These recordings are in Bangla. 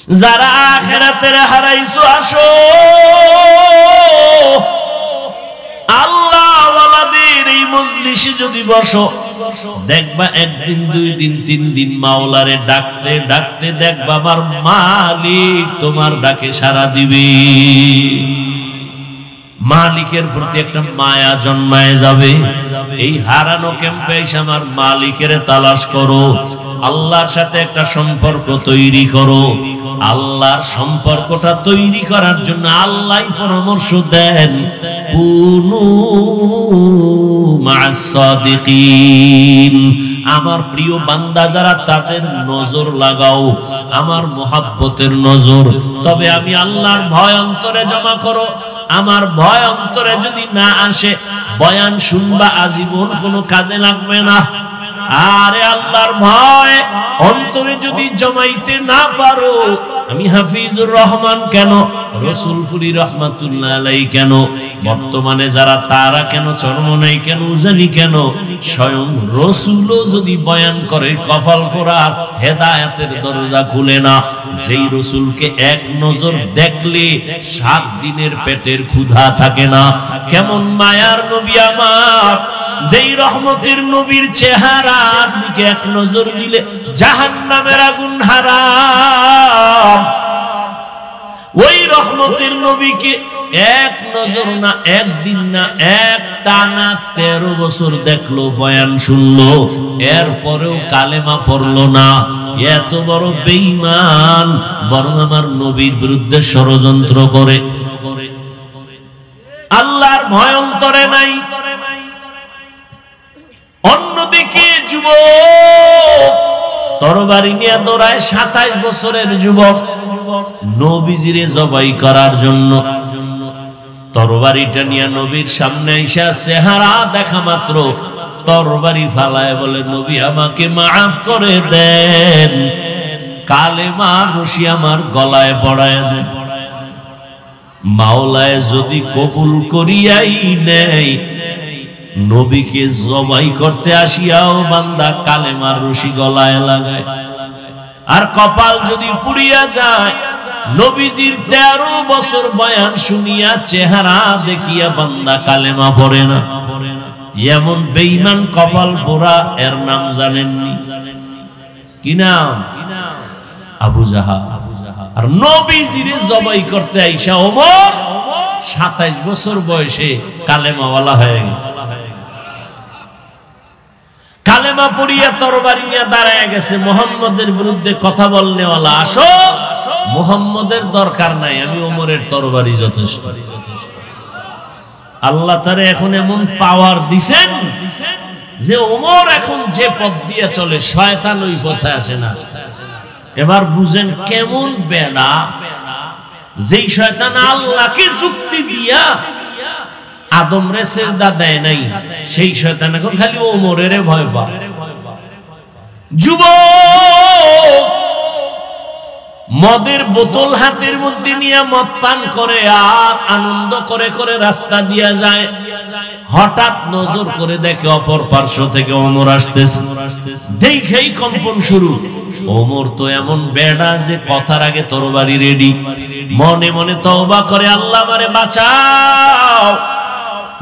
যারা আখিরাতের হারাইছো আসো আল্লাহ ওয়ালাদের এই মজলিসে যদি বসো দেখবা একদিন দুই দিন তিন দিন মাওলারে ডাকতে ডাকতে দেখবা আমার মালিক তোমার ডাকে সাড়া দিবে। মালিকের প্রতি একটা মায়া জন্মায় যাবে। এই হারানো ক্যাম্পে এসে আমার মালিকের তালাশ করো, আল্লাহর সাথে একটা সম্পর্ক তৈরি করো। আল্লাহর সম্পর্কটা তৈরি করার জন্য আল্লাহই পরামর্শ দেন, কুনু মা'আস সাদিকিন। আমার প্রিয় বান্দা যারা তাদের নজর লাগাও, আমার মোহাব্বতের নজর। তবে আমি আল্লাহর ভয় অন্তরে জমা করো। আমার ভয় অন্তরে যদি না আসে বয়ান শুনবা আজীবন কোনো কাজে লাগবে না। আরে আল্লাহর ভয় অন্তরে যদি জমাইতে না পারো, আমি হাফিজুর রহমান কেন, রসুলপুরি রহমাতুল্লাহ আলাইহি কেন, বর্তমানে যারা তারা কেন, চরমনাই কেন, উজানি কেন, স্বয়ং রসুলও যদি বয়ান করে কপাল পোড়া, হেদায়েতের দরজা খুলে না। যেই রসুলকে এক নজর দেখলে 7 দিনের পেটের ক্ষুধা থাকে না। কেমন মায়ার নবী আমার, যেই রহমতের নবীর চেহারার দিকে এক নজর দিলে জাহান্নামের আগুন হারাম। ওই রহমতের নবীকে এক নজর না, একদিন না, এক টানা 13 বছর দেখলো, বয়ান শুনলো, এরপরেও কালেমা পড়লো না। এত বড় বেঈমান, বরং আমার নবীর বিরুদ্ধে ষড়যন্ত্র করে। আল্লাহর ভয় অন্তরে নাই। অন্যদিকে যুবক তরবারি নিয়ে দৌড়ায়, 27 বছরের যুবক নবীজিরে জবাই করার জন্য। তরবারিটা নিয়ে নবীর সামনে এসে চেহারা দেখা মাত্র তরবারি ফালায় বলে, নবী আমাকে মাফ করে দেন, কালেমা রশি আমার গলায় পড়ায় দেন। মাওলায় যদি কবুল করিয়াই নেই, নবীকে জবাই করতে আসিয়াও বান্দা কালেমার রশি গলায় লাগায়। আর কপাল যদি পুড়িয়া যায়, নবীজির 13 বছর বয়ান শুনিয়া চেহারা দেখিয়া বান্দা কালেমা পড়ে না। এমন বেঈমান কপাল পোড়া, এর নাম জানেননি? কি নাম? আবু জাহাল। আর নবীজিরে জবাই করতে আইসা ওমর 27 বছর বয়সে কালেমাওয়ালা হয়ে গেছে। কালেমা পড়িয়া তরবারি নিয়ে দাঁড়ায় গেছে, মুহাম্মদের বিরুদ্ধে কথা বলনেওয়ালা। আসো, মুহাম্মদের দরকার নাই, আমি ওমরের তরবারি যথেষ্ট। আল্লাহ তারে এখন এমন পাওয়ার দিছেন যে ওমর এখন যে পথ দিয়ে চলে, শয়তান ওই পথে আসে না। এবার বুঝেন কেমন বেড়া, যেই শয়তান আল্লাহকে যুক্তি দিয়া আদম রে সিজদা দেয় নাই, সেই শয়তান এখন খালি ওমরের ভয় পায়। যুবক মদের বোতল হাতের মধ্যে নিয়ে মদ পান করে আর আনন্দ করে করে রাস্তা দিয়া যায়। হঠাৎ নজর করে দেখে অপর পার্শ্ব থেকে ওমর আসতেছে। দেখেই কম্পন শুরু। ওমর তো এমন বেড়া যে কথার আগে তরবারি রেডি। মনে মনে তওবা করে, আল্লাহ আমারে বাঁচাও,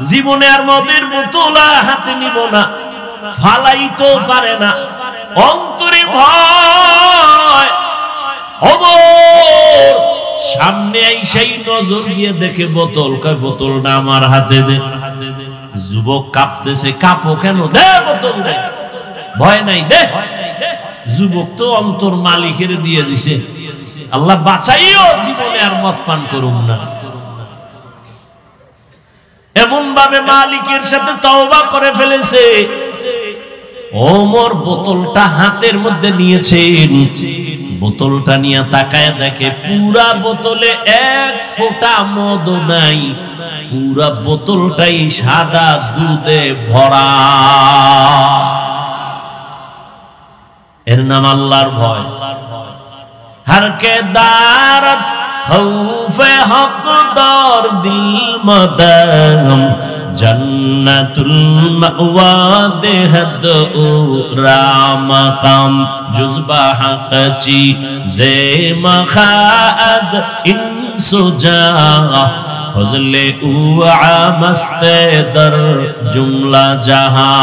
জীবনে আর মদের বোতল হাতে নিব না। ফালাইতেও পারে না, অন্তরে ভয়। ওমর সামনে আইসাই নজর দিয়ে দেখে বোতল, কয় বোতলটা আমার হাতে দে। যুবক কাঁপতেছে, কাঁপো কেন, দে বোতল দে, ভয় নাই, দে। যুবক তো অন্তর মালিকের দিয়ে দিছে, আল্লাহ বাঁচাইও, জীবনে আর মদ পান করুম না। এমন ভাবে মালিকের সাথে তওবা করে ফেলেছে। ওমর বোতলটা হাতের মধ্যে নিয়েছেন, বোতলটা নিয়ে তাকায় দেখে পুরা বোতলে 1 ফোঁটা মদ নাই, পুরা বোতলটাই সাদা দুধে ভরা। এর নাম আল্লাহর ভয়। হরকে দারত খৌফে হক দর দিল মদম জান্নাতুল মাওয়া দেহদ ও রামাকাম জুজবা হাকচি জে মখাজ ইনসুজা ফজলে উ আমস্তে দর জুমলা জাহা।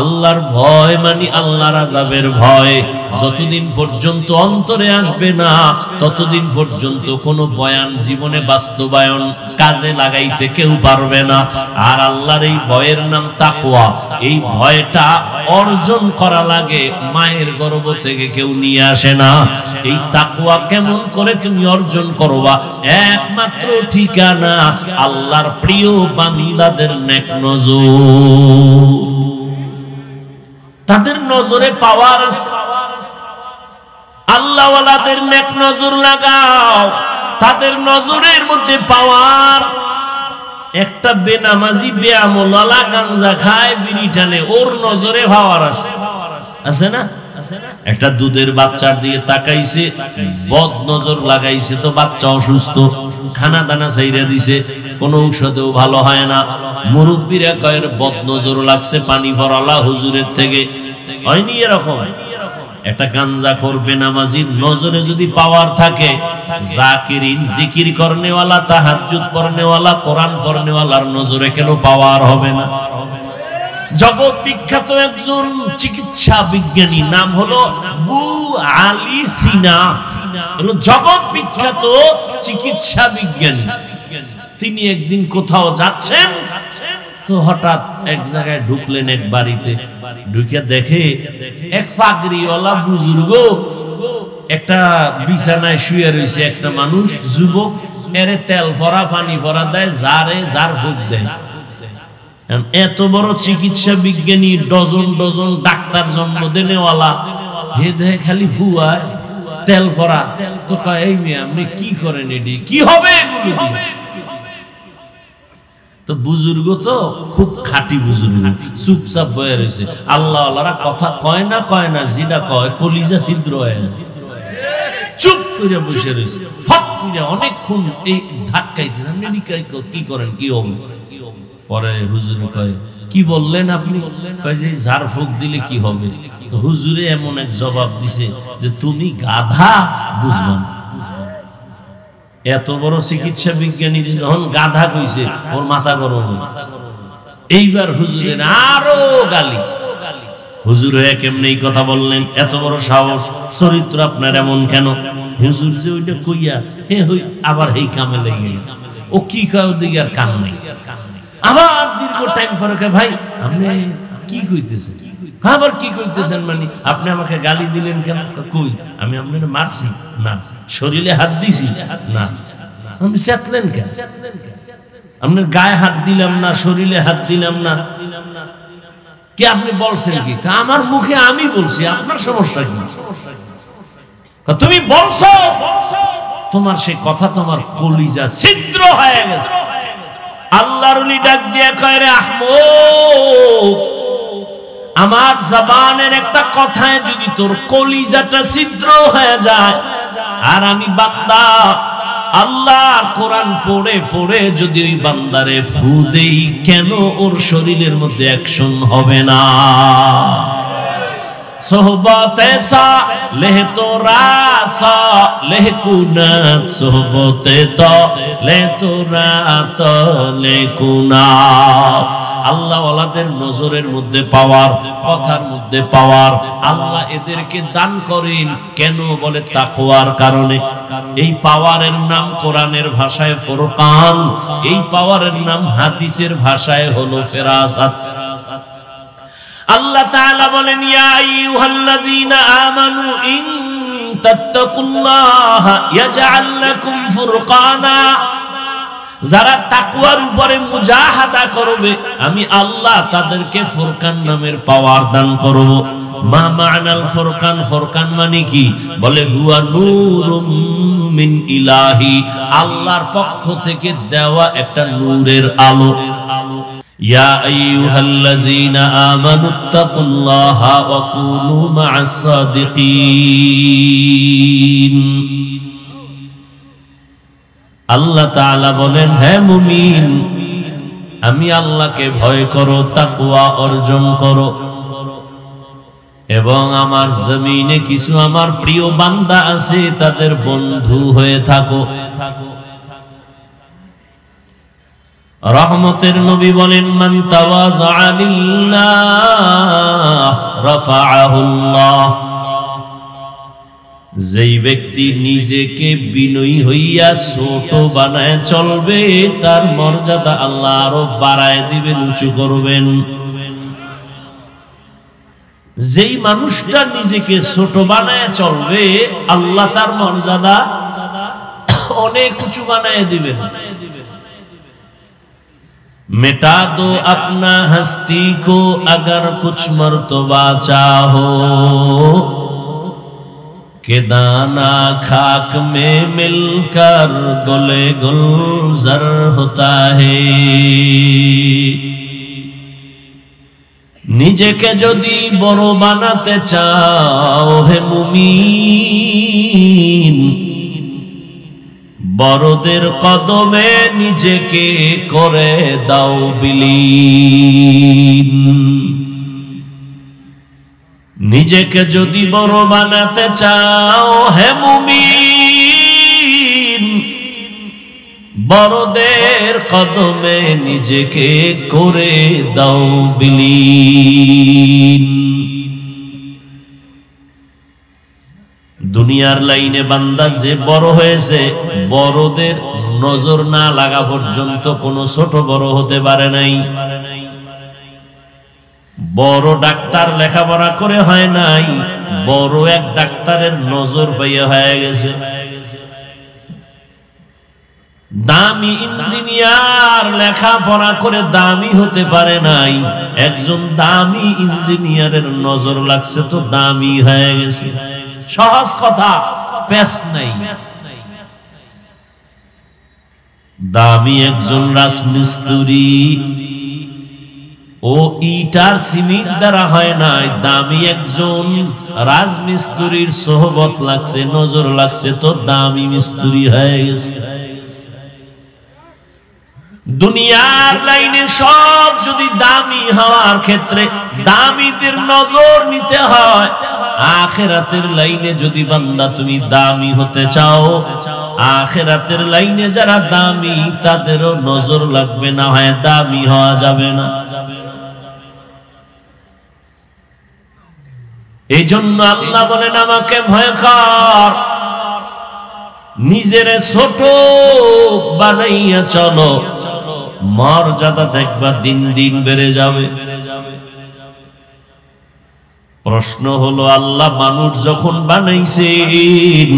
আল্লাহর ভয় মানে আল্লাহর আযাবের ভয় যতদিন পর্যন্ত অন্তরে আসবে না ততদিন পর্যন্ত কোনো বয়ান জীবনে বাস্তবায়ন কাজে লাগাইতে কেউ পারবে না। আর আল্লাহর এই ভয়ের নাম তাকওয়া। এই ভয়টা অর্জন করা লাগে, মায়ের গর্ভ থেকে কেউ নিয়ে আসে না। এই তাকওয়া কেমন করে তুমি অর্জন করবা? একমাত্র ঠিকানা আল্লাহর প্রিয় বান্দাদের নেক নজর। তাদের নজরে পাওয়ার আছে, আল্লাহওয়ালাদের নেক নজর লাগাও, তাদের নজরের মধ্যে পাওয়ার। একটা বেনামাজি বেআমলওয়ালা গাঞ্জা খায় বিড়ি টানে, ওর নজরে পাওয়ার আছে, আছে না? একটা দুধের বাচ্চার দিয়ে তাকাইছে, বদ নজর লাগাইছে, তো বাচ্চা অসুস্থ, খানা দানা চাইরা দিছে, কোন ঔষধেও ভালো হয় না। মুরব্বীরা কয়ের বদ নজর লাগছে পানি ভরালা হুজুরের থেকে, হয়নি এরকম? একটা গাঞ্জাখোর বেনামাজির নজরে যদি পাওয়ার থাকে, জাকিরিন জিকির করনেওয়ালা তাহাজ্জুদ পড়নেওয়ালা কোরআন পড়নেওয়ালার নজরে কেন পাওয়ার হবে না? জগৎ বিখ্যাত একজন চিকিৎসা বিজ্ঞানী, নাম হলো আবু আলী সিনা, হলো জগৎ বিখ্যাত চিকিৎসা বিজ্ঞানী। তিনি একদিন কোথাও যাচ্ছেন, তো হঠাৎ এক জায়গায় ঢুকলেন, এক বাড়িতে ঢুকে দেখে এক পাগড়িওয়ালা বুজুর্গ একটা বিছানায় শুয়ে রয়েছে, একটা মানুষ যুবক, এরে তেল ভরা পানি ভরা দেয়, যারে যার ফুক দেয়। এত বড় চিকিৎসা বিজ্ঞানী, ডজন ডজন ডাক্তার জন্ম দেনেওয়ালা, হে দেহে খালি ফুয়ায় তেল ভরা। তো এই মেয়ে আপনি কি করেন, এডি কি হবে এগুলো দিয়ে? তো বুজুর্গ তো খুব খাঁটি বুজুর্গ, চুপচাপ বয়ে রয়েছে। আল্লাহ আল্লাহরা কথা কয় না, কয় না, যেটা কয় কলিজা ছিদ্র হয়ে আছে, চুপ করে বসে রয়েছে। ফট করে অনেকক্ষণ এই ধাক্কাইতে, কি করেন, কি হবে? পরে হুজুর কয়, কি বললেন আপনি? কয় যে ঝাড় ফুঁক দিলে কি হবে? তো হুজুরে এমন এক জবাব দিছে যে তুমি গাধা, বুঝবা না। এত বড় চিকিৎসা বিজ্ঞানী যখন গাধা কইছে, ওর মাথা গরম হয়ে গেছে। এইবার হুজুরের আরো গালি। হুজুর হয়ে কেমনে এই কথা বললেন? এত বড় সাহস, চরিত্র আপনার এমন কেন? হুজুর যে ওইটা কইয়া হে হই আবার এই কামে লেগে গেছে। ও কি কয় ওদিকে আর কান নেই। আবার দীর্ঘ টাইম পরে কয়, ভাই আপনি কি কইতেছেন? আবার কি কইতেছেন মানে? আপনি আমাকে গালি দিলেন কেন? কই আমি আপনাকে মারছি না, শরীরে হাত দিছি না, আপনি চেতলেন কেন? আপনার গায়ে হাত দিলাম না, শরীরে হাত দিলাম না, কি আপনি বলছেন কি? আমার মুখে আমি বলছি, আপনার সমস্যা কি? তুমি বলছো, তোমার সেই কথা তোমার কলিজা ছিদ্র হয়ে গেছে। আল্লাহর ওলি ডাক দিয়ে কয়, রে আহমদ, আমার জবানের একটা কথায় যদি তোর কলিজাটা ছিদ্র হয়ে যায়, আর আমি বান্দা আল্লাহর কোরআন পড়ে পড়ে যদি ওই বান্দারে ফু দেই, কেন ওর শরীরের মধ্যে অ্যাকশন হবে না? সোহবতে সালেহ তোরা সালেহ কুনাত, সোহবতে তলে তোরা তলে কুনাত। আল্লাহ ওয়ালাদের নজরের মধ্যে পাওয়ার, কথার মধ্যে পাওয়ার, আল্লাহ এদেরকে দান করেন কেন? বলে তাকওয়ার কারণে। এই পাওয়ারের নাম কোরআনের ভাষায় ফুরকান, এই পাওয়ারের নাম হাদিসের ভাষায় হলো ফেরাসাত। আল্লাহ তাআলা বলেন, ইয়া আইয়ুহাল্লাযীনা আমানু ইন তাত্তাকুল্লাহা ইয়াজআল লাকুম ফুরকানা। যারা তাকওয়ার উপরে মুজাহাদা করবে, আমি আল্লাহ তাদেরকে ফুরকান নামের পাওয়ার দান করব। মা মা'নাল ফুরকান? ফুরকান মানে কি? বলে হুয়া নূরুম মিন ইলাহি, আল্লাহর পক্ষ থেকে দেওয়া একটা নূরের আলো। ইয়া আইয়ুহাল্লাযীনা আমানুত্তাকুল্লাহা ওয়া কুনু মা'আস সাদিকিন। আল্লাহ তাআলা বলেন, হে মুমিন, আমি আল্লাহকে ভয় করো, তাকওয়া অর্জন করো, এবং আমার জমিনে কিছু আমার প্রিয় বান্দা আছে তাদের বন্ধু হয়ে থাকো। রহমতের নবী বলেন, মান তাওয়াযা লিল্লাহ রাফাআহুল্লাহ। যেই ব্যক্তি নিজেকে বিনয়ী হইয়া ছোট বানায় চলবে, তার মর্যাদা আল্লাহ আরো বাড়ায় দিবেন, উঁচু করবেন। যেই মানুষটা নিজেকে ছোট বানায় চলবে, আল্লাহ তার মর্যাদা অনেক উঁচু বানায় দিবেন। मिटा दो अपना हस्ती को अगर कुछ मर्तबा चाहो, के दाना खाक में मिलकर गुले गुलजार होता है। নিজেকে যদি বড় বানাতে চাও হে মুমিন, বড়দের কদমে নিজেকে করে দাও বিলীন। নিজেকে যদি বড় বানাতে চাও হে মুমিন, বড়দের কদমে নিজেকে করে দাও বিলীন। দুনিয়ার লাইনে বান্দা যে বড় হয়েছে, বড়দের নজর না লাগা পর্যন্ত কোনো ছোট বড় হতে পারে নাই। বড় ডাক্তার লেখাপড়া করে হয় নাই, বড় এক ডাক্তারের নজর পাইয়া হয়ে গেছে। দামি ইঞ্জিনিয়ার লেখাপড়া করে দামি হতে পারে নাই, একজন দামি ইঞ্জিনিয়ারের নজর লাগছে তো দামি হয়ে গেছে। সহজ কথা, পেশ নাই। দামি একজন রাজমিস্ত্রি ও ইটার সিমেন্ট দ্বারা হয় নাই, দামি একজন রাজমিস্ত্রির সোহবত লাগছে, নজর লাগছে তো দামি মিস্ত্রি হয়ে গেছে। দুনিয়ার লাইনে সব যদি দামি হওয়ার ক্ষেত্রে দামিদের নজর নিতে হয়, আখিরাতের লাইনে যদি বান্দা তুমি দামি হতে চাও, আখিরাতের লাইনে যারা দামি তাদেরও নজর লাগবে, না হয় দামি হওয়া যাবে না। এই জন্য আল্লাহ বলেন, আমাকে ভয় কর, নিজের ছোট বানাইয়া চলো, মর্যাদা দেখবা দিন দিন বেড়ে যাবে। প্রশ্ন হলো, আল্লাহ মানুষ যখন বানাইছেন,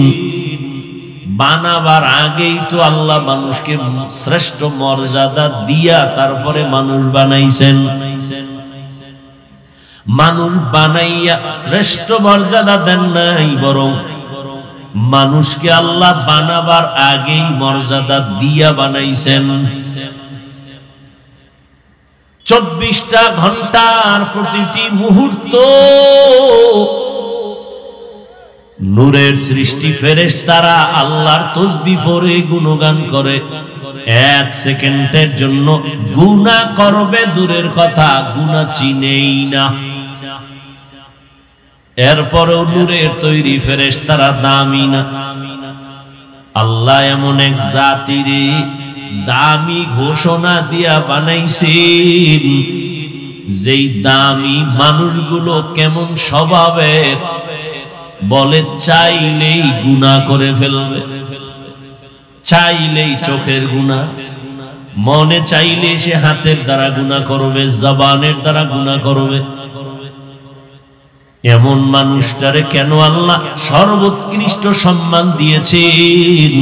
বানাবার আগেই তো আল্লাহ মানুষকে শ্রেষ্ঠ মর্যাদা দিয়া তারপরে মানুষ বানাইছেন। মানুষ বানাইয়া শ্রেষ্ঠ মর্যাদা দেন নাই, বরং মানুষকে আল্লাহ বানাবার আগেই মর্যাদা দিয়া বানাইছেন। 24টা ঘন্টার প্রতিটি মুহূর্ত নূরের সৃষ্টি ফেরেশতারা আল্লাহর তাসবিহ পড়ে গুণগান করে। 1 সেকেন্ডের জন্য গুনাহ করবে দূরের কথা, গুনাহ চিনেই না। এরপরেও নূরের তৈরি ফেরেশতারা দামি না। আল্লাহ এমন এক জাতিরে দামি ঘোষণা দিয়া বানাইছেন, যেই দামি মানুষগুলো কেমন স্বভাবের, বলে চাইলেই গুনাহ করে ফেলবে, চাইলেই চোখের গুনাহ, মনে চাইলে সে হাতের দ্বারা গুনাহ করবে, জবানের দ্বারা গুনাহ করবে। এমন মানুষটারে কেন আল্লাহ সর্বোৎকৃষ্ট সম্মান দিয়েছেন?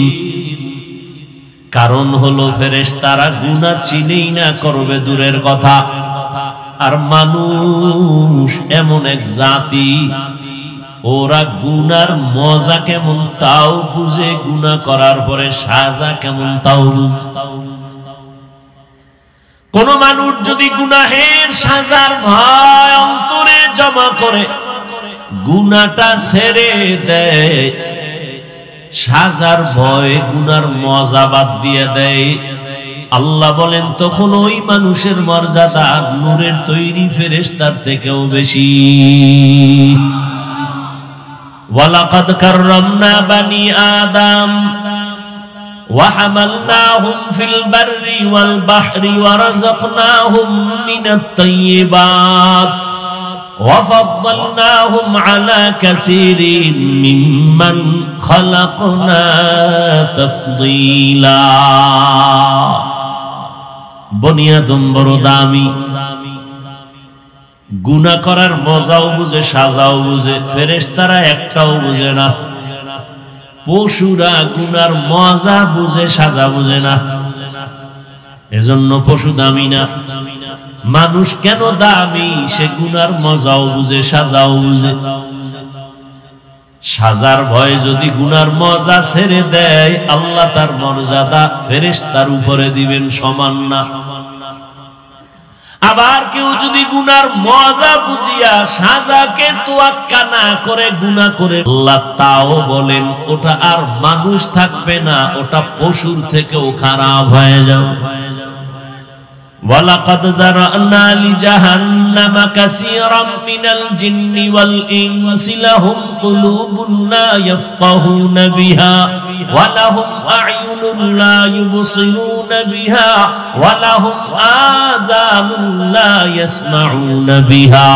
কারণ হলো ফেরেশতারা গুনাহ চিনেই না, করবে দূরের কথা। আর মানুষ এমন এক জাতি, ওরা গুনার মজা কেমন তাও বুঝে, গুনাহ করার পরে সাজা কেমন তাও বুঝে। কোন মানুষ যদি গুনাহের সাজার ভয় অন্তরে জমা করে গুনাহটা ছেড়ে দেয়, সাজার ভয় গুনার মজা বাদ দিয়ে দেয়, আল্লাহ বলেন তখন ওই মানুষের মর্যাদা নূরের তৈরি ফেরেশতার থেকেও বেশি। ওয়ালাকাদ কাররামনা বানি আদম ওয়া হামালনাহুম ফিল বাররি ওয়াল বাহরি ওয়া রাযাকনাহুম মিনাত তাইয়্যিবাত ওয়া ফাদ্দালনাহুম আলা কাসীরিন মিম্মান খালাকনা তাফদীলা। বনি আদম বড় দামি, গুনাহ করার মজাও বুঝে সাজাও বুঝে, ফেরেশতারা একটাও বুঝে না। পশুরা গুনার মজা বুঝে সাজা বুঝে না, এজন্য পশু দামি না। মানুষ কেন দামি? সে গুনার মজাও বুঝে সাজাও বুঝে। সাজার ভয় যদি গুনার মজা ছেড়ে দেয়, আল্লাহ তার মর্যাদা ফেরেশতার উপরে দিবেন সমান না। আবার কেউ যদি গুনার মজা বুঝিয়া সাজাকে তোয়াক্কা না করে গুনাহ করে, আল্লাহ তাও বলেন ওটা আর মানুষ থাকবে না, ওটা পশুর থেকেও খারাপ হয়ে যাবে। ওয়ালাকাদ যারানা লিজাহান্নামা কাসীরাম মিনাল জিন্নি ওয়াল ইনসি লাহুম কুলুবুন লা ইয়াফকাহুনা বিহা ওয়া লাহুম আ'য়ুনুন লা ইউবসিরুনা বিহা ওয়া লাহুম আযানুন লা ইয়াসমাউনা বিহা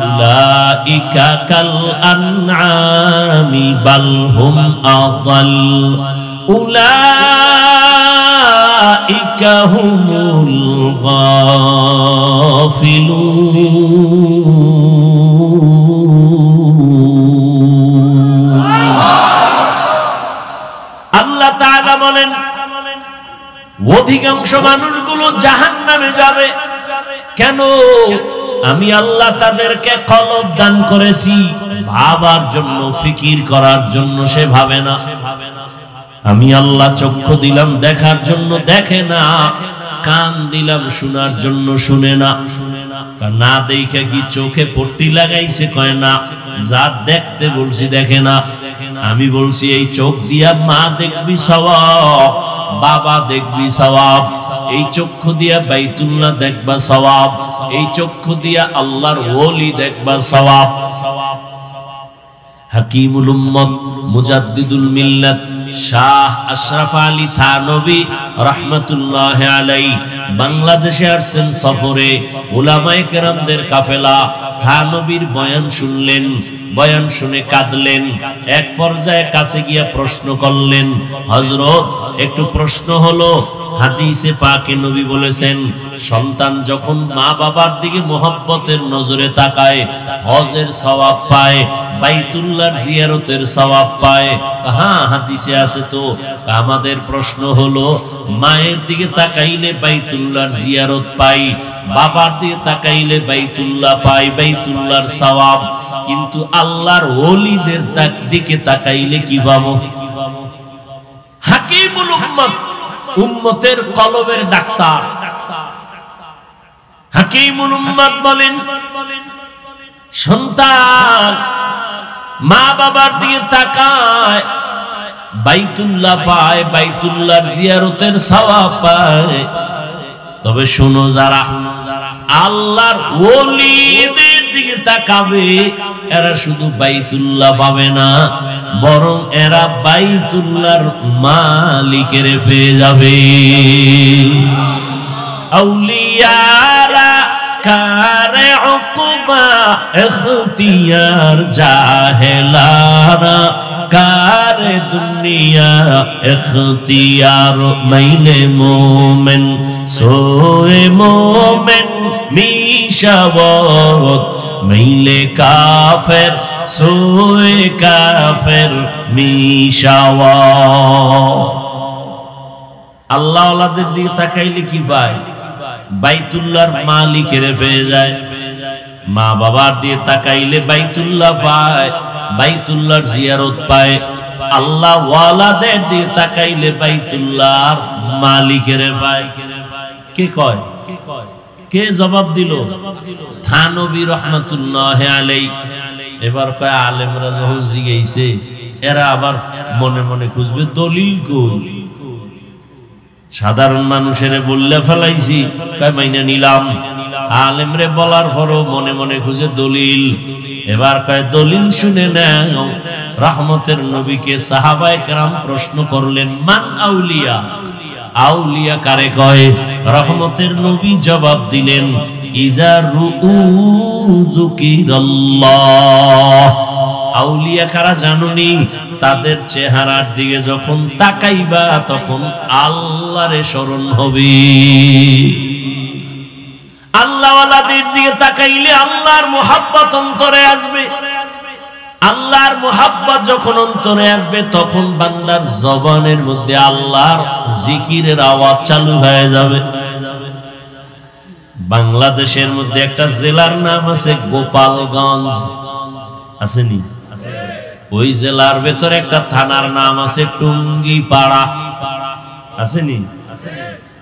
উলাইকা কাল আন'আমি বাল হুম আদাল উলাইকা হুমুল গাফিলুন। আল্লাহ তাআলা বলেন অধিকাংশ মানুষগুলো জাহান্নামে যাবে। কেন? আমি আল্লাহ তাদেরকে কলব দান করেছি, ভাবার জন্য, ফিকির করার জন্য সে ভাবে না। আমি আল্লাহ চক্ষু দিলাম দেখার জন্য দেখে না, কান দিলাম শোনার জন্য শুনে না। না দেখে কি চোখে পট্টি লাগাইছে? কয় না। যা দেখতে বলছি দেখে না। আমি বলছি এই চোখ দিয়া মা দেখবি সওয়াব, বাবা দেখবি সওয়াব। এই চক্ষু দিয়া বাইতুল্লাহ দেখবা সওয়াব, এই চক্ষু দিয়া আল্লাহর ওলি দেখবা সওয়াব। হাকিমুল উম্মত মুজাদ্দিদুল মিল্লাত শাহ আশরাফ আলী থানবী রাহমাতুল্লাহি আলাইহি বাংলাদেশে আসছেন সফরে। উলামায়ে কেরামদের কাফেলা থানবীর বয়ান শুনলেন, বয়ান শুনে কাঁদলেন। এক পর্যায়ে কাছে গিয়া প্রশ্ন করলেন, হযরত একটু প্রশ্ন হলো, হাদিসে পাকে নবী বলেছেন সন্তান যখন মা বাবার দিকে মোহাব্বতের নজরে তাকায় হজের সওয়াব পায়, বাইতুল্লাহর জিয়ারতের সওয়াব পায়। হ্যাঁ হাদিসে আছে তো। আমাদের প্রশ্ন হলো মায়ের দিকে তাকাইলে বাইতুল্লাহর জিয়ারত পাই, বাবার দিকে তাকাইলে বাইতুল্লাহ পাই, বাইতুল্লাহর সওয়াব, কিন্তু আল্লাহর ওলিদের দিকে তাকাইলে কি পাবো? হাকিমুল উম্মত, উম্মতের কলবের ডাক্তার হাকিমুল উম্মত বলেন সন্তান মা বাবার দিকে তাকায় বাইতুল্লাহ পায়, বাইতুল্লাহর জিয়ারতের সওয়াব পায়। তবে শোনো, যারা আল্লাহর ওলিদের দিকে তাকাবে এরা শুধু বাইতুল্লাহ পাবে না, বরং এরা বাইতুল্লাহর মালিকের পেয়ে যাবে। আউলিয়ারা কারে উকবা ইখতিয়ার, জাহেলারা কারে দুনিয়া ইখতিয়ার। মাইলে মোমেন সোয়ে মোমেন মিশাওয়াত, মাইলে কাফের সোয়ে কাফের মিশাওয়াত। আল্লাহ ওয়ালাদের দিকে তাকাইলে কি পায়? বাইতুল্লাহর মালিকের পেয়ে যায়। মা বাবার দিয়ে তাকাইলে বাইতুল্লাহ পায়, বাইতুল্লাহর জিয়ারত পায়। আল্লাহ ওয়ালাদের দিয়ে তাকাইলে বাইতুল্লাহর মালিকের পায়। কে কয়? কে জবাব দিল? থানবী রাহমাতুল্লাহি আলাইহি। এবার কয় আলেমরা যখন জিগাইছে, এরা আবার মনে মনে খুঁজবে দলিল কই। সাধারণ মানুষের বললে ফেলাইছি, মাইনা নিলাম। আলেমরে বলার পরও মনে মনে খুঁজে দলিল। এবার কয় দলিল শুনে নাও। রহমতের নবীকে সাহাবায়ে কেরাম প্রশ্ন করলেন, মান আউলিয়া, আউলিয়া কারে কয়? রহমতের নবী জবাব দিলেন, ইজা রুযুকিরাল্লাহ। আউলিয়া কারা জানুনি? তাদের চেহারার দিকে যখন তাকাইবা তখন আল্লাহরে স্মরণ হবে। আল্লাহওয়ালাদের দিকে তাকাইলে আল্লাহর মুহাব্বত অন্তরে আসবে। আল্লাহর মুহাব্বত যখন অন্তরে আসবে তখন বান্দার জবানের মধ্যে আল্লাহর জিকিরের আওয়াজ চালু হয়ে যাবে। বাংলাদেশের মধ্যে একটা জেলার নাম আছে গোপালগঞ্জ, আসেনি? ওই জেলার ভেতরে একটা থানার নাম আছে টুঙ্গিপাড়া, আসেনি?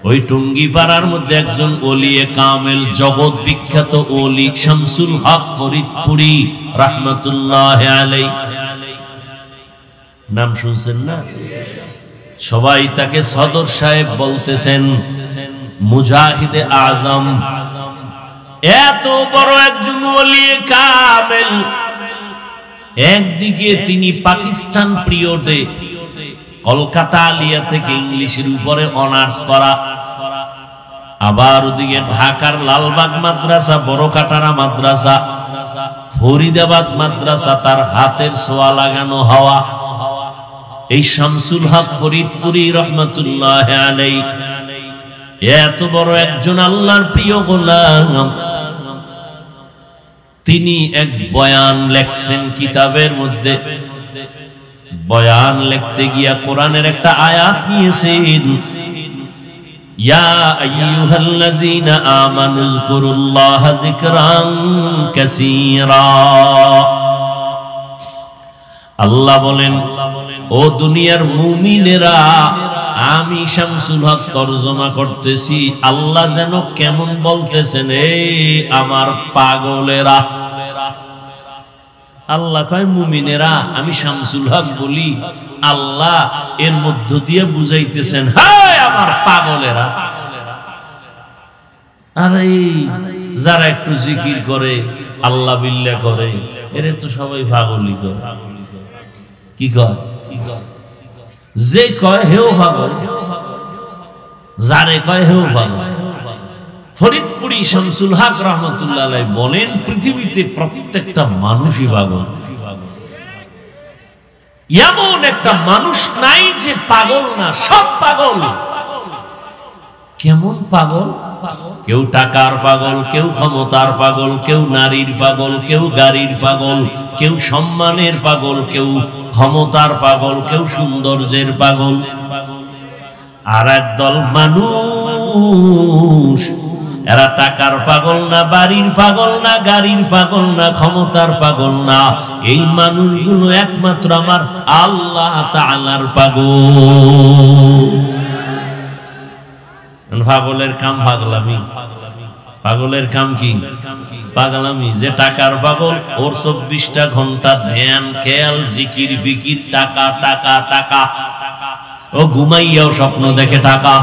ওই টুঙ্গিপাড়ার মধ্যে একজন ওলিয়ে কামেল, জগৎ বিখ্যাত ওলি শামসুল হক ফরিদপুরি রাহমাতুল্লাহ আলাইহি, নাম শুনছেন না? সবাই তাকে সদর সাহেব বলতেছেন, মুজাহিদে আজম। এত বড় একজন ওলিয়ে কামেল। একদিকে তিনি পাকিস্তান পিরিয়ডে কলকাতা আলিয়া থেকে ইংলিশের উপরে অনার্স করা, আবার ওদিকে ঢাকার লালবাগ মাদ্রাসা, বড়কাটারা মাদ্রাসা, ফরিদাবাদ মাদ্রাসা তার হাতের ছোঁয়া লাগানো হওয়া। এই শামসুল হক ফরিদপুরি রহমাতুল্লাহ আলাইহি এত বড় একজন আল্লাহর প্রিয় গোলাম। তিনি এক বয়ান লেখছেন কিতাবের মধ্যে। বয়ান লিখতে গিয়া কোরআনের একটা আয়াত নিয়েছেন, ইয়া আইয়ুহাল্লাযীনা আমানু যকুরুল্লাহা যিকরান কাসীরা। আল্লাহ বলেন, ও দুনিয়ার মুমিনেরা, আমি শামসুল হক তরজমা করতেছি। আল্লাহ যেন কেমন বলতেছেন, এই আমার পাগলেরা। আল্লাহ কয় মুমিনেরা, আমি শামসুল হক বলি, আল্লাহ এর মধ্য দিয়ে বুঝাইতেছেন, হায় আমার পাগলেরা। আরে যারা একটু জিকির করে, আল্লাহ বিল্লাহ করে, এরা তো সবাই পাগলই করে। কি কয়? যে কয় হেও পাগল, যারে কয় হেও পাগল। ফরিদপুরি শামসুল হক রাহমাতুল্লাহ আলাইহি বলেন, পৃথিবীতে প্রত্যেকটা মানুষই পাগল। এমন একটা মানুষ নাই যে পাগল না, সব পাগল। কেমন পাগল? কেউ টাকার পাগল, কেউ ক্ষমতার পাগল, কেউ নারীর পাগল, কেউ গাড়ির পাগল, কেউ সম্মানের পাগল, কেউ ক্ষমতার পাগল, কেউ সৌন্দর্যের পাগল। আর একদল মানুষ, এরা টাকার পাগল না, বাড়ির পাগল না, গাড়ির পাগল না, ক্ষমতার পাগল না। এই মানুষগুলো একমাত্র আমার আল্লাহ তাআলার পাগল। পাগলের কাম পাগলামি। পাগলের কাম কি? পাগলামি। যে টাকার পাগল, ওর 24টা ঘন্টা ধ্যান, খেয়াল, জিকির, ফিকির, টাকা টাকা টাকা। ও ঘুমাইয়াও স্বপ্ন দেখে টাকা।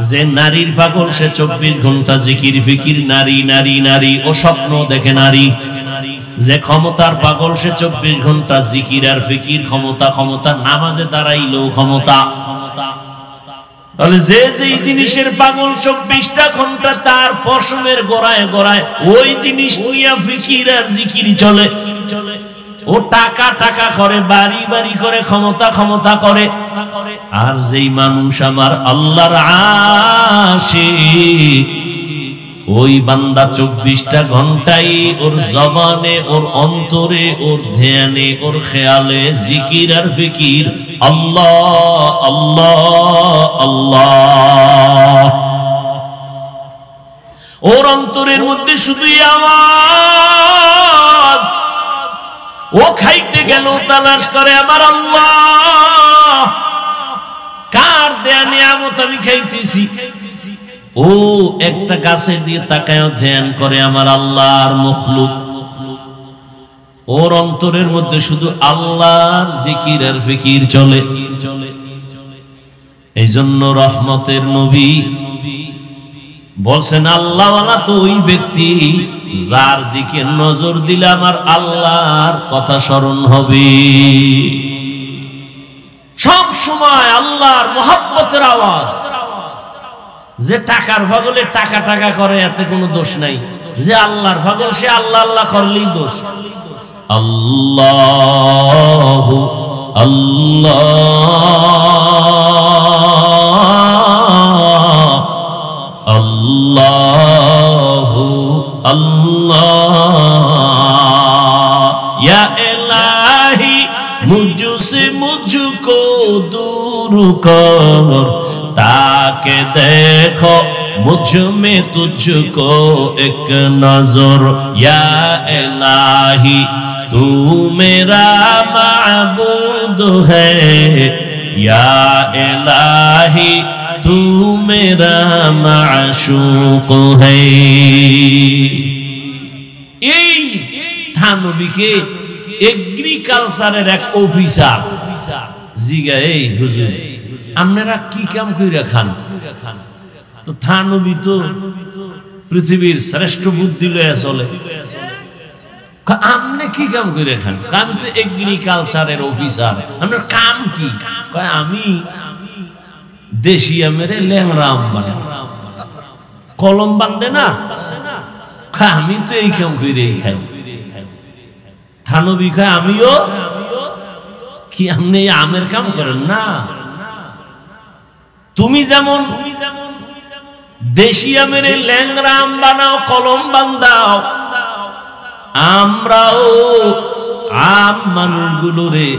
যে নারীর পাগল, সে 24 ঘন্টা জিকির, ফিকির, নারী নারী নারী, ও স্বপ্ন দেখে নারী। যে ক্ষমতার পাগল, সে 24 ঘন্টা জিকির আর ফিকির, ক্ষমতা ক্ষমতা, নামাজে দাঁড়াইলেও ক্ষমতা। তাহলে যে যেই জিনিসের পাগল 24টা ঘন্টা তার পশমের গোড়ায় গোড়ায় ওই জিনিস নিয়ে ফিকির আর জিকির চলে। ও টাকা টাকা করে, বাড়ি বাড়ি করে, ক্ষমতা ক্ষমতা করে। আর যেই মানুষ আমার আল্লাহর আশিক, ওই বান্দা 24টা ঘন্টাই ওর জবানে, ওর অন্তরে, ওর ধ্যানে, ওর খেয়ালে জিকির আর ফিকির, আল্লাহ আল্লাহ আল্লাহ। ওর অন্তরের মধ্যে শুধুই আওয়াজ। ও খাইতে গেল তালাশ করে আমার আল্লাহ কার দেয়া নিয়ামত আমি খাইতেছি। ও একটা গাছের দিয়ে তাকায় ধ্যান করে আমার আল্লাহর মখলুক। ওর অন্তরের মধ্যে শুধু আল্লাহর জিকির আর ফিকির চলে। এই জন্য রহমতের নবী বলছেন আল্লাহওয়ালা তো ওই ব্যক্তি যার দিকে নজর দিলে আমার আল্লাহর কথা স্মরণ হবে। সব সময় আল্লাহর মহব্বতের আওয়াজ। যে টাকার পাগলে টাকা টাকা করে এতে কোনো দোষ নাই, যে আল্লাহর পাগল সে আল্লাহ আল্লাহ করলেই দোষ। আল্লাহ আল্লাহ আল্লাহু আল্লাহ ইয়া ইলাহি মুঝসে মুঝকো दूर कर ताके देखो मुझ में तुझको एक नजर या इलाही तू मेरा माबूद है या इलाही तू मेरा माशूक है। এই থানবীকে এগ্রিকালচারের এক অফিসার জিগা, এই হুজুর আপনারা কি কাম কইরা খান? তো থানবী তো পৃথিবীর শ্রেষ্ঠ বুদ্ধি লয়ে চলে, আপনি কি কাম কইরা খান? আমি তো এগ্রিকালচারের অফিসার, আপনার কাম কি? কয় আমি দেশি আমের ল্যাংড়া আম বানাই, কলম বান্ধে না, আমি তো এই কাম কইরাই খাই। থানবী খায় আমিও কি? আপনি আমের কাম করেন না? তুমি যেমন দেশি আমের ল্যাংড়া আম বানাও, কলম বান্ধাও, আমরাও আম মানুষগুলোরে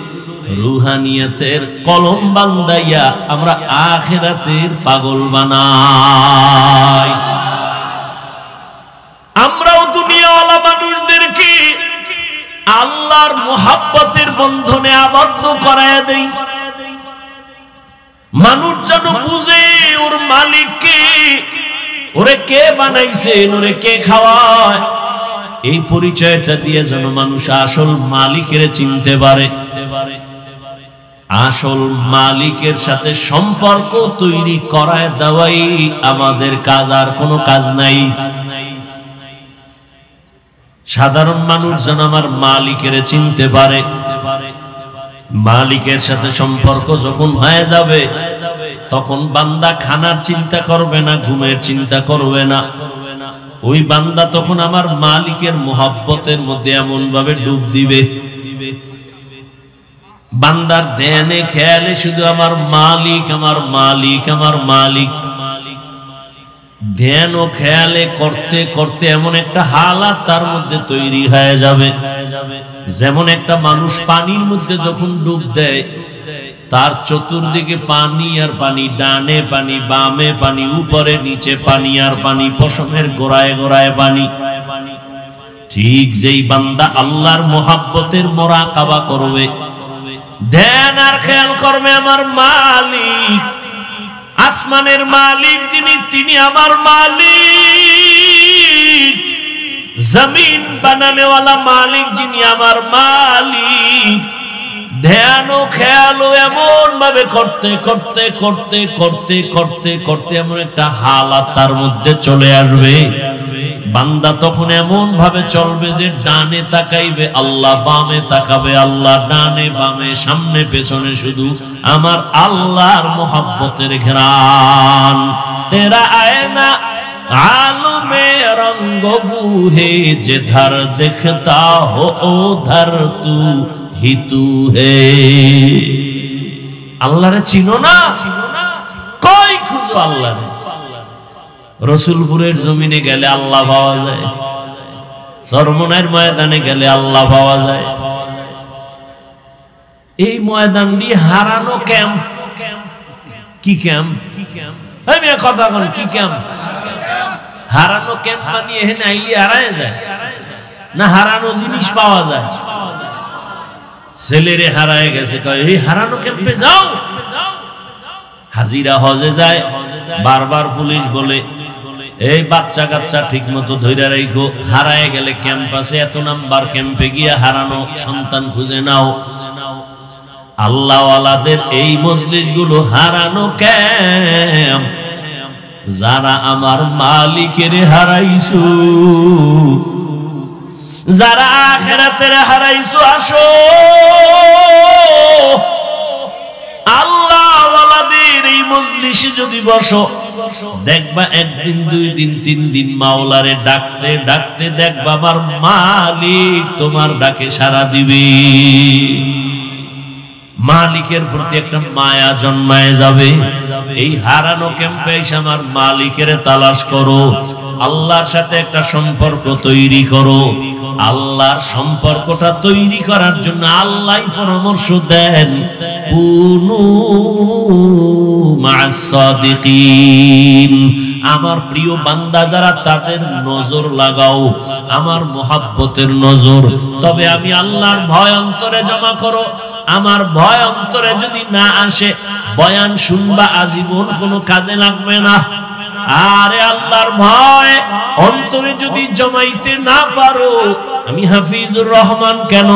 রুহানিয়তের কলম বান্ধাইয়া আমরা আখিরাতের পাগল বানাই। আমরাও দুনিয়াওয়ালা মানুষদেরকে আল্লাহর মুহাব্বতের বন্ধনে আবদ্ধ করায় দেই। মানুষ যেন বুঝে ওর মালিককে, ওরে কে বানাইছেন, ওরে কে খাওয়ায়, এই পরিচয়টা দিয়ে যেন মানুষ আসল মালিকের চিনতে পারে। আসল মালিকের সাথে সম্পর্ক তৈরি করায় দেওয়াই আমাদের কাজ, আর কোনো কাজ নাই। সাধারণ মানুষ যেন আমার মালিকের চিনতে পারে। মালিকের সাথে সম্পর্ক যখন হয়ে যাবে তখন বান্দা খানার চিন্তা করবে না, ঘুমের চিন্তা করবে না। ওই বান্দা তখন আমার মালিকের মুহাব্বতের মধ্যে এমন ভাবে ডুব দিবে, বান্দার ধ্যানে খেয়ালে শুধু আমার মালিক আমার মালিক আমার মালিক। ধ্যান ও খেয়ালে করতে করতে এমন একটা হালাত তার মধ্যে তৈরি হয়ে যাবে, যেমন একটা মানুষ পানির মধ্যে যখন ডুব দেয় তার চতুর্দিকে পানি আর পানি, ডানে পানি বামে পানি, উপরে নিচে পানি আর পানি, পশমের গোড়ায় গোড়ায় পানি। ঠিক যেই বান্দা আল্লাহর মুহাব্বতের মুরাকাবা করবে, ধ্যান আর খেয়াল করবে আমার মালিক, আসমানের মালিক যিনি তিনি আমার মালিক, জমিন বানানে ওয়ালা মালিক যিনি আমার মালিক, ধ্যান ও খেয়াল এমন ভাবে করতে করতে করতে করতে করতে করতে এমন একটা হালাত তার মধ্যে চলে আসবে, বান্দা তখন এমন ভাবে চলবে যে ডানে তাকাইবে আল্লাহ, বামে তাকাবে আল্লাহ, ডানে বামে সামনে পেছনে শুধু আমার আল্লাহর মুহাব্বতের ঘ্রাণ। তেরা আয়না आलमे रंग बूहे जिधर दिखता हो उधर तू ही तू है। अल्लाह रे चिनो ना, कोई खुजो अल्लाह रे। रसूलपुरेर जमीने गेले अल्लाह पाওয়া যায়, চরমনাইর ময়দানে গেলে আল্লাহ পাওয়া যায়। এই ময়দানটি হারানো ক্যাম্প। কি ক্যাম্প? আমি কথা কোন কি ক্যাম্প? হারানো ক্যাম্প বানিয়ে এখানে আইলে হারায় যায় না, হারানো জিনিস পাওয়া যায়। ছেলেরে হারায় গেছে, কয় এই হারানো ক্যাম্পে যাও। হাজিরা হজে যায়, বারবার পুলিশ বলে এই বাচ্চা কাচ্চা ঠিক মতো ধইরা রাখো, হারায় গেলে ক্যাম্প আছে, এত নাম্বার ক্যাম্পে গিয়া হারানো সন্তান খুঁজে নাও। আল্লাহওয়ালাদের এই মজলিসগুলো হারানো কেন? যারা আমার মালিকের হারাইছো, যারা আখিরাতের হারাইছো, আসো আল্লাহওয়ালাদের এই মজলিসে যদি বসো, দেখবা একদিন, 2 দিন, 3 দিন মাওলারে ডাকতে ডাকতে দেখবা আমার মালিক তোমার ডাকে সাড়া দিবে। মালিকের প্রতি একটা মায়া জন্মায় যাবে। এই হারানো ক্যাম্পে এসে আমার মালিকের তালাশ করো, আল্লাহর সাথে একটা সম্পর্ক তৈরি করো। আল্লাহর সম্পর্কটা তৈরি করার জন্য আল্লাহই পরামর্শ দেন, কুনু মা'আস সাদিকিন। আমার প্রিয় বান্দা যারা, তাদের নজর লাগাও, আমার মুহাব্বতের নজর। তবে আমি আল্লাহর ভয় অন্তরে জমা করো। আমার ভয় অন্তরে যদি না আসে, বয়ান শুনবা আজীবন কোনো কাজে লাগবে না। আরে আল্লাহর ভয় অন্তরে যদি জমাইতে না পারো, আমি হাফিজুর রহমান কেন,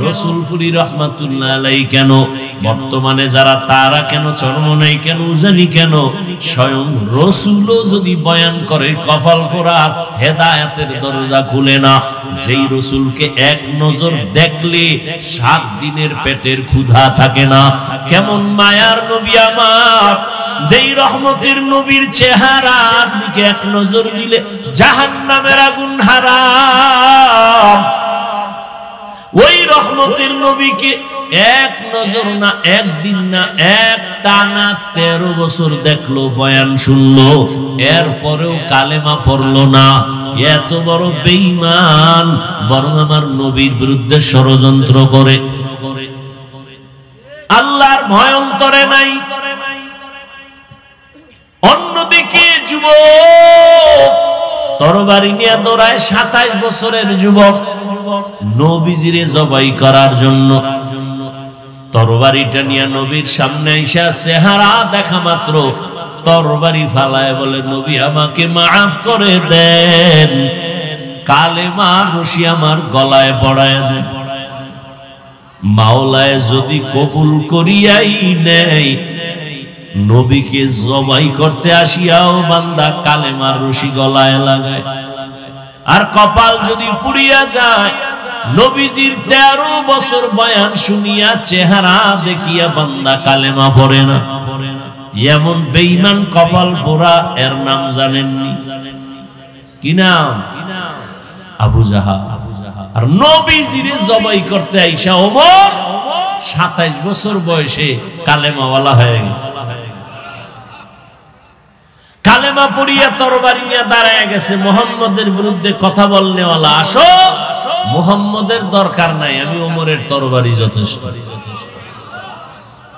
রসুলপুরি রহমাতুল্লাহ আলাইহি কেন, বর্তমানে যারা তারা কেন, চরমনাই কেন, উজানি কেন, স্বয়ং রসুলও যদি বয়ান করে, কপাল পোড়ার হেদায়েতের দরজা খুলে না। যেই রসুলকে এক নজর দেখলে 7 দিনের পেটের ক্ষুধা থাকে না। কেমন মায়ার নবী আমার, যেই রহমতের নবীর চেহারার দিকে এক নজর দিলে জাহান্নামের আগুন হারাম। ওই রহমতের নবীকে এক নজর না, একদিন না, এক টানা 13 বছর দেখলো, বয়ান শুনলো, এরপরেও কালেমা পড়লো না। এত বড় বেঈমান, বরং আমার নবীর বিরুদ্ধে ষড়যন্ত্র করে। আল্লাহর ভয় অন্তরে নাই। অন্যদিকে যুবক তরবারি নিয়ে দৌড়ায়, 27 বছরের যুবক, নবীজিরে জবাই করার জন্য। তরবারিটা নিয়ে নবীর সামনে আইসা চেহারা দেখা মাত্র তরবারি ফালায় বলে, নবী আমাকে মাফ করে দেন, কালেমার রশি আমার গলায় পড়ায় দেন। মাওলায় যদি কবুল করিয়াই নেই, নবীকে জবাই করতে আসিয়াও বান্দা কালেমার রশি গলায় লাগায়। আর কপাল যদি পুড়িয়া যায়, নবীজির 13 বছর বয়ান শুনিয়া চেহারা দেখিয়া বান্দা কালেমা পড়ে না। এমন বেঈমান কপাল পোড়া, এর নাম জানেননি? কি নাম? আবু জাহাল। আর নবীজিরে জবাই করতে আইসা ওমর 27 বছর বয়সে কালেমাওয়ালা হয়ে গেছে। কালেমা পড়িয়া তরবারি নিয়ে দাঁড়ায় গেছে, মুহাম্মদের বিরুদ্ধে কথা বলনেওয়ালা। আসো, মুহাম্মদের দরকার নাই, আমি ওমরের তরবারি যথেষ্ট।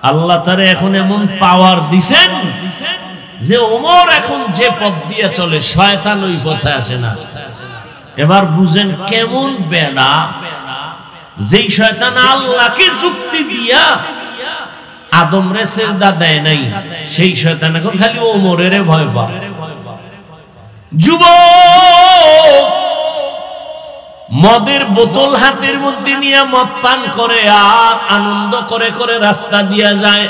আল্লাহ তারে এখন এমন পাওয়ার দিছেন যে ওমর এখন যে পথ দিয়ে চলে, শয়তান ওই পথে আসে না। এবার বুঝেন কেমন বেড়া, যেই শয়তান আল্লাহকে যুক্তি দিয়া আদম রে সেজদা দেয় নাই, সেই শয়তান এখন খালি ওমরের ভয় পায়। যুবক মদের বোতল হাতের মধ্যে নিয়ে মদ পান করে আর আনন্দ করে করে রাস্তা দিয়া যায়।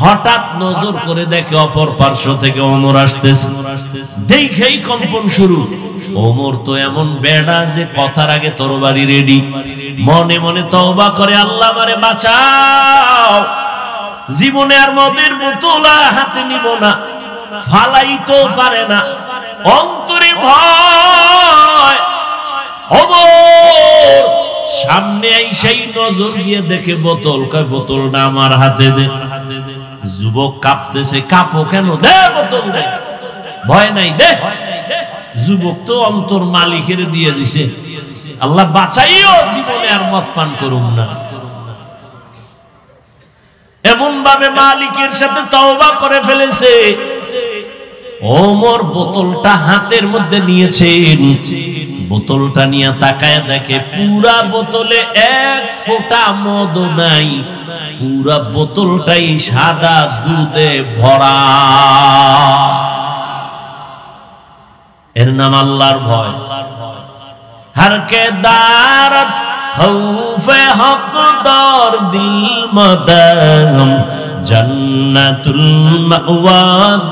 হঠাৎ নজর করে দেখে অপর পার্শ্ব থেকে ওমর আসতেছে। দেখেই কম্পন শুরু। ওমর তো এমন বেড়া যে কথার আগে তরবারি রেডি। মনে মনে তওবা করে, আল্লাহ আমারে বাঁচাও, জীবনে আর মদের বোতল হাতে নিব না। ফালাইতেও পারে না, অন্তরে ভয়। ওমর সামনে আইসাই নজর দিয়ে দেখে বোতল, কয় বোতলটা আমার হাতে দে। যুবক কাঁপতেছে, কাঁপো কেন? দে বোতল দে, ভয় নাই, দে। যুবক তো অন্তর মালিকের দিয়ে দিছে, আল্লাহ বাঁচাইও, জীবনে আর মদ পান করুম না। এমন ভাবে মালিকের সাথে তওবা করে ফেলেছে। ওমর বোতলটা হাতের মধ্যে নিয়েছেন, বোতলটা নিয়ে তাকায় দেখে পুরা বোতলে 1 ফোঁটা মদ নাই, পুরা বোতলটাই সাদা দুধে ভরা। এর নাম আল্লাহর ভয়। হর কে দারত খৌফে হকদার দিল মদম জন্নতুল মাওয়া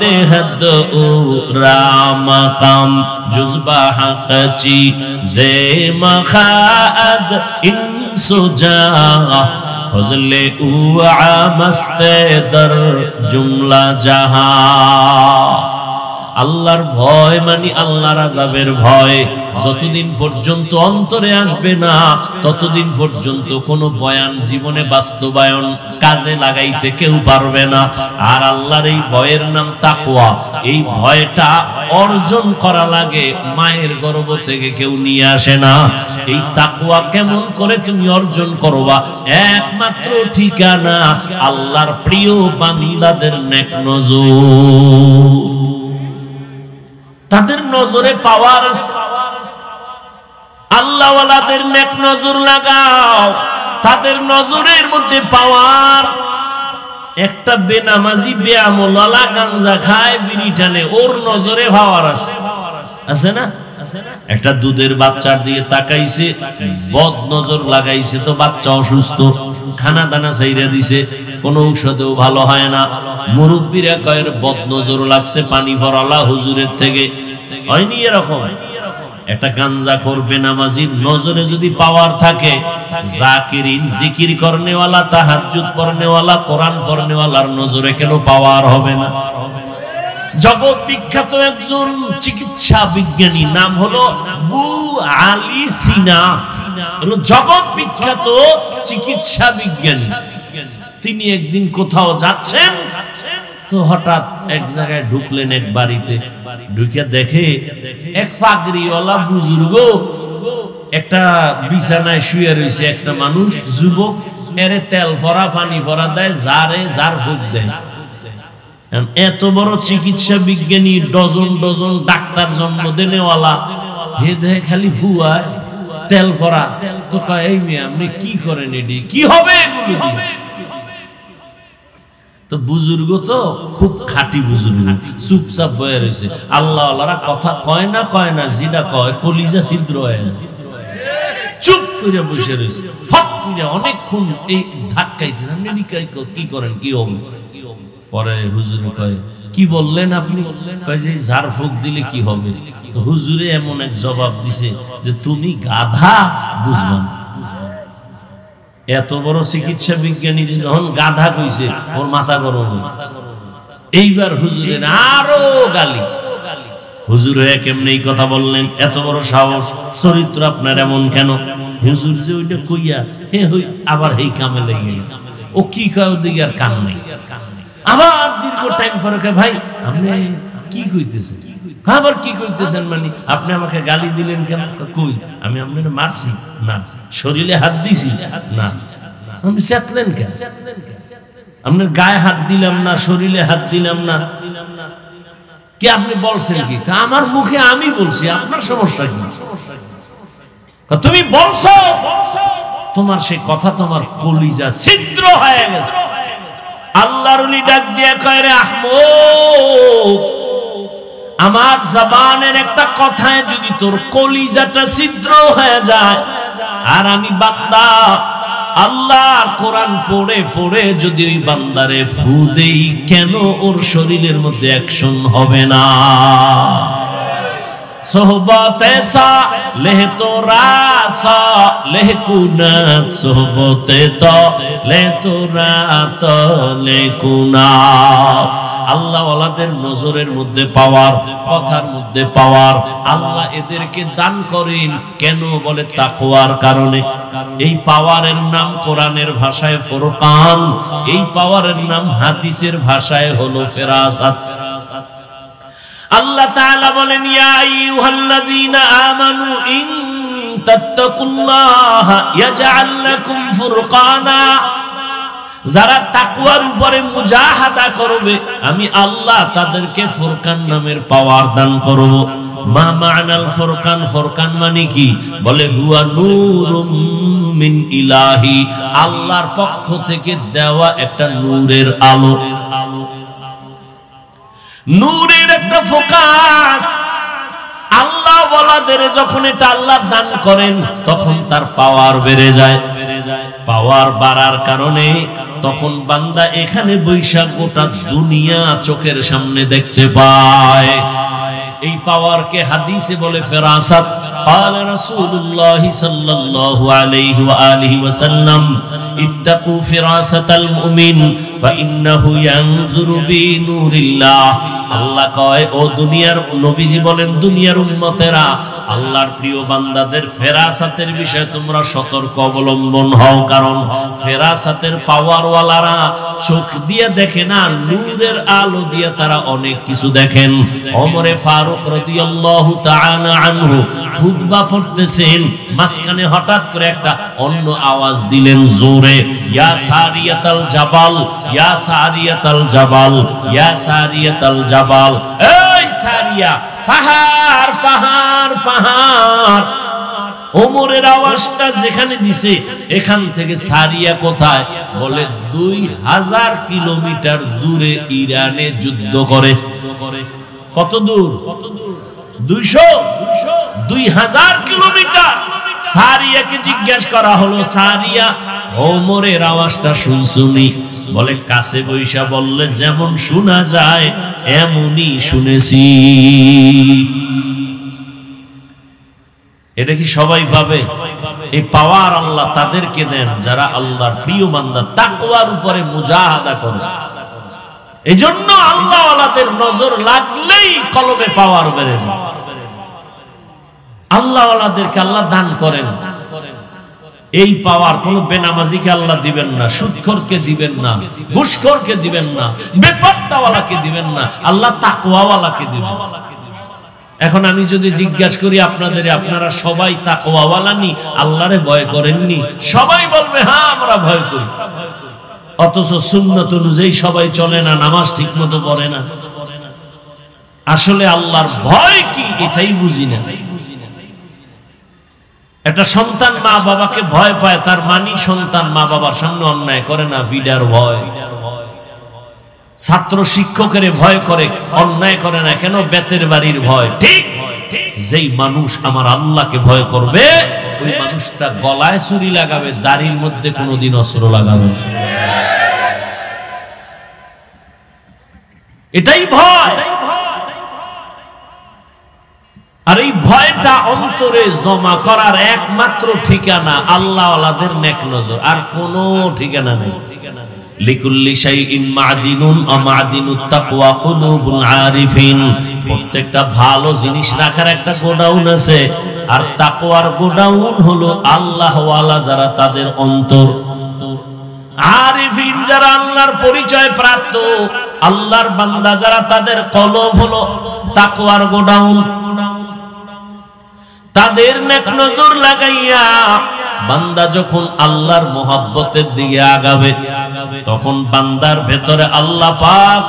দেহদ ও রামকাম জুজবা হকচি জে মখাজ ইনসুজা ফজলে উ আমস্তে দর জুমলা জাহা। আল্লাহর ভয় মানে আল্লাহর আযাবের ভয় যতদিন পর্যন্ত অন্তরে আসবে না ততদিন পর্যন্ত কোনো বয়ান জীবনে বাস্তবায়ন কাজে লাগাইতে কেউ পারবে না। আর আল্লাহর এই ভয়ের নাম তাকওয়া। এই ভয়টা অর্জন করা লাগে, মায়ের গর্ভ থেকে কেউ নিয়ে আসে না। এই তাকওয়া কেমন করে তুমি অর্জন করবা? একমাত্র ঠিকানা আল্লাহর প্রিয় বান্দাদের নেক নজর। তাদের নজরে পাওয়ার আছে। আল্লাহওয়ালাদের নেক নজর লাগাও, তাদের নজরের মধ্যে পাওয়ার। একটা বেনামাজি বেআমলওয়ালা গাঞ্জা খায় বিড়ি টানে, ওর নজরে পাওয়ার আছে, আছে না? একটা দুধের বাচ্চার দিকে তাকাইছে, বদ নজর লাগাইছে, তো বাচ্চা অসুস্থ, খানা দানা চাইরা দিছে, কোন ঔষধেও ভালো হয় না। মুরব্বীরা কয়ের বদ নজর লাগছে পানি ভরালা হুজুরের থেকে। হয়নি এরকম? একটা গাঞ্জা করবে নামাজির নজরে যদি পাওয়ার থাকে, জাকিরিন জিকির করনেওয়ালা, তাহাজ্জুদ পড়নেওয়ালা, কোরআন পড়নেওয়ালার নজরে কেন পাওয়ার হবে না? জগৎ বিখ্যাত একজন চিকিৎসা বিজ্ঞানী, নাম হলো আবু আলী সিনা, হলো জগৎ বিখ্যাত চিকিৎসা বিজ্ঞানী। তিনি একদিন কোথাও যাচ্ছেন, তো হঠাৎ এক জায়গায় ঢুকলেন, এক বাড়িতে ঢুকে দেখে এক পাগড়িওয়ালা বুজুর্গ একটা বিছানায় শুয়ে রয়েছে। একটা মানুষ যুবক, এরে তেল ভরা পানি ভরা দেয়, যারে যার ফুক দেয়। এত বড় চিকিৎসা বিজ্ঞানী, ডজন ডজন ডাক্তার জন্ম দেনেওয়ালা, হে দেয় খালি ফুয়ায় তেল ভরা। তো কয়, এই মেয়ে আপনি কি করেন, এডি কি হবে এগুলো দিয়ে? তো বুজুর্গ তো খুব খাঁটি বুজুর্গ, চুপচাপ বয়ে রয়েছে। আল্লাহওয়ালারা কথা কয় না, যেটা কয় কলিজা ছিদ্র হয়, চুপ করে বসে রয়েছে। ফট করে অনেকক্ষণ এই ধাক্কাইতে, আপনি কি করেন, কি হবে? পরে হুজুরে কয়, কি বললেন আপনি? কয় যে ঝাড় ফুঁক দিলে কি হবে? তো হুজুরে এমন এক জবাব দিছে যে তুমি গাধা, বুঝবা না। এত বড় চিকিৎসা বিজ্ঞানী যখন গাধা কইছে, ওর মাথা গরম হয়েছে। এইবার হুজুরের আরো গালি। হুজুরে কেমনে এই কথা বললেন? এত বড় সাহস, চরিত্র আপনার এমন কেন? হুজুর যে ওইটা কইয়া হে হই আবার এই কামে লেগে গেছে। ও কি কয় ওদিকে আর কান নেই। আবার দীর্ঘ টাইম পরে কয়, ভাই আপনি কি কইতেছেন? আবার কি কইতেছেন মানে? আপনি আমাকে গালি দিলেন কেন? কই আমি আপনার মারছি না, শরীরে হাত দিছি না। আপনি চেতলেন কেন? আপনার গায়ে হাত দিলাম না, শরীরে হাত দিলাম না, কি আপনি বলছেন কি? আমার মুখে আমি বলছি, আপনার সমস্যা কি? তুমি বলছো, তোমার সে কথা তোমার কলিজা ছিদ্র হয়ে গেছে। আল্লাহর ওলি ডাক দিয়ে কয়, রে আহমদ, আমার জবানের একটা কথায় যদি তোর কলিজাটা ছিদ্র হয়ে যায়, আর আমি বান্দা আল্লাহর কোরআন পড়ে পড়ে যদি ওই বান্দারে ফু দেই, কেন ওর শরীরের মধ্যে অ্যাকশন হবে না? সোহবতে সা লেহ তোরা সা লেহ কুনাত, সোহবতে তো লে তোরা তো লে কুনাত। আল্লাহ ওয়ালাদের নজরের মধ্যে পাওয়ার, কথার মধ্যে পাওয়ার, আল্লাহ এদেরকে দান করেন কেন? বলে তাকওয়ার কারণে। এই পাওয়ারের নাম কোরআনের ভাষায় ফুরকান, এই পাওয়ারের নাম হাদিসের ভাষায় হলো ফেরাসাত। আল্লাহ তাআলা বলেন, ইয়া আইয়ুহাল্লাযীনা আমানু ইন তাত্তাকুল্লাহা ইয়াজআল লাকুম ফুরকানা। যারা তাকওয়ার উপরে মুজাহাদা করবে, আমি আল্লাহ তাদেরকে ফুরকান নামের পাওয়ার দান করব। মা মা'নাল ফুরকান? ফুরকান মানে কি? বলে হুয়া নূরুম মিন ইলাহি, আল্লাহর পক্ষ থেকে দেওয়া একটা নূরের আলো, নূরের একটা ফোকাস। আল্লাহ ওয়ালাদের যখন এটা আল্লাহ দান করেন তখন তার পাওয়ার বেড়ে যায়। পাওয়ার বাড়ার কারণে তখন বান্দা এখানে বৈশা গোটা দুনিয়া চোখের সামনে দেখতে পায়। এই পাওয়ারকে হাদিসে বলে ফেরাসাত। قال رسول الله صلى الله عليه وآله وسلم اتقوا فراسة المؤمن فإنه ينظر بنور الله। আল্লাহ কয় ও দুনিয়ার নবীজি বলেন দুনিয়ার উম্মতেরা আল্লাহর প্রিয় বান্দাদের ফেরাসাতের বিষয়ে তোমরা সতর্ক অবলম্বন হও, কারণ ফেরাসাতের পাওয়ারওয়ালারা চোখ দিয়ে দেখে না, নূরের আলো দিয়ে তারা অনেক কিছু দেখেন। ওমরে ফারুক রাদিয়াল্লাহু তাআলা আনহু খুতবা পড়তেছেন, মাঝখানে হঠাৎ করে একটা অন্য আওয়াজ দিলেন জোরে, ইয়া সারিয়াতাল জাবাল, ইয়া সারিয়াতাল জাবাল, ইয়া সারিয়াতাল জাবাল। এই সারিয়া, পাহাড় পাহাড় পাহাড়। ওমরের আওয়াজটা যেখানে দিছে এখান থেকে সারিয়া কোথায়? বলে 2000 কিলোমিটার দূরে ইরানে যুদ্ধ করে। কত দূর? 2000 কিলোমিটার। সারিয়াকে জিজ্ঞাসা করা হলো, সারিয়া ওমরের আওয়াজটা শুনছুনি? বলে কাছে বৈশা বললে যেমন শোনা যায় এমনই শুনেছি। এটা কি সবাই পাবে? এই পাওয়ার আল্লাহ তাদেরকে দেন যারা আল্লাহর প্রিয় বান্দা, তাকওয়ার উপরে মুজাহাদা করে। এজন্য আল্লাহ ওয়ালাদের নজর লাগলেই কলবে পাওয়ার বেড়ে যায়। আল্লাহ ওয়ালাদেরকে আল্লাহ দান করেন। এই পাওয়ার কোন বেনামাজিকে আল্লাহ দিবেন না, সুদখোরকে দিবেন না, ঘুষখোরকে দিবেন না, বেপরদাওয়ালাকে দিবেন না, আল্লাহ তাকওয়াওয়ালাকে দিবেন। এখন আমি যদি জিজ্ঞাসা করি আপনাদের, আপনারা সবাই তাকওয়াওয়ালা নি, আল্লাহরে ভয় করেননি? সবাই বলবে হ্যাঁ আমরা ভয় করি। অথচ সুন্নাত অনুযায়ী সবাই চলে না, নামাজ ঠিক মতো পড়ে না। আসলে আল্লাহর ভয় কি এটাই বুঝি না। একটা সন্তান মা বাবাকে ভয় পায়, তার মানি সন্তান মা বাবার সামনে অন্যায় করে না, ভিডার ভয়। ছাত্র শিক্ষকের ভয় করে, অন্যায় করে না কেন? বেতের বাড়ির ভয়। ঠিক যেই মানুষ আমার আল্লাহকে ভয় করবে ওই মানুষটা গলায় ছুরি লাগাবে, দাড়ির মধ্যে কোনোদিন অস্ত্র লাগাবে। এটাই ভয়। আর এই ভয়টা অন্তরে জমা করার একমাত্র ঠিকানা আল্লাহ ওয়ালাদের নেক নজর, আর কোনো ঠিকানা নেই। লিকুল্লি শাইইন মাদিনুন ওয়া মাদিনুত তাকওয়া কুলুবুল আরিফিন। প্রত্যেকটা ভালো জিনিস রাখার একটা গোডাউন আছে, আর তাকওয়ার গোডাউন হলো আল্লাহ ওয়ালা যারা তাদের অন্তর। আরিফিন যারা আল্লাহর পরিচয় প্রাপ্ত, আল্লাহর বান্দা যারা তাদের কলব হলো তাকওয়ার গোডাউন। তাদের নেক নজর লাগাইয়া বান্দা যখন আল্লাহর মোহাব্বতের দিকে আগাবে তখন বান্দার ভেতরে আল্লাহ পাক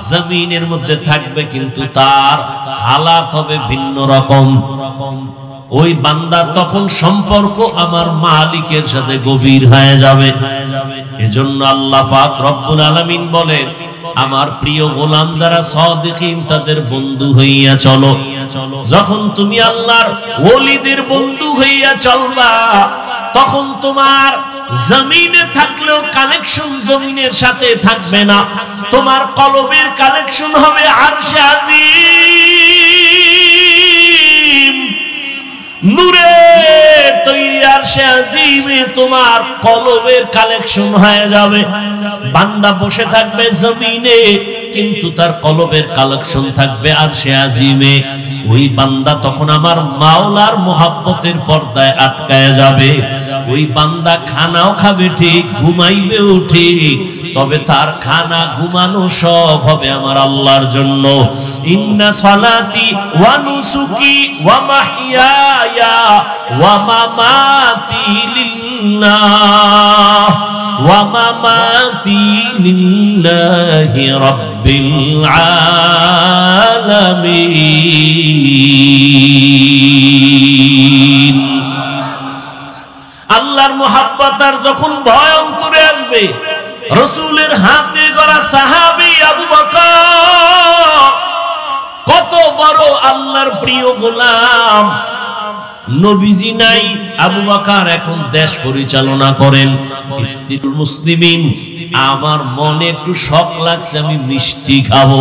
জমিনের মধ্যে থাকবে, কিন্তু তার হালাত হবে ভিন্ন রকম। ওই বান্দার তখন সম্পর্ক আমার মালিকের সাথে গভীর হয়ে যাবে। এজন্য আল্লাহ পাক রব্বুল আলামিন বলেন, আমার প্রিয় গোলাম যারা সাদিকিন তাদের বন্ধু হইয়া চলো। যখন তুমি আল্লাহর ওলিদের বন্ধু হইয়া চলবা তখন তোমার জমিনে থাকলেও কানেকশন জমিনের সাথে থাকবে না, তোমার কলবের কানেকশন হবে আরশে আজিম। নূরে তৈরি আরশে আজিমে তোমার কলবের কালেকশন হয়ে যাবে। বান্দা বসে থাকবে জমিনে কিন্তু তার কলবের কালেকশন থাকবে আরশে আজিমে। ওই বান্দা তখন আমার মাওলার মোহাব্বতের পর্দায় আটকায় যাবে। ওই বান্দা খানাও খাবে ঠিক, ঘুমাইবেও ঠিক, তবে তার খানা ঘুমানো সব হবে আমার আল্লাহর জন্য। ইন্না সালাতি ওয়া নুসুকি ওয়া মাহইয়ায়া ওয়া মামাতি লিল্লাহ ওয়া মামাতি লিল্লাহি রাব্বিল আলামিন। আল্লাহর মোহাব্বত আর যখন ভয় অন্তরে আসবে, রাসূলের হাতে গড়া সাহাবী আবু বকর কত বড় আল্লাহর প্রিয় গোলাম, নবীজি নাই, আবু বকর এখন দেশ পরিচালনা করেন। ইস্তিরুল মুসলিমিন, আমার মনে একটু শখ লাগছে, আমি মিষ্টি খাবো।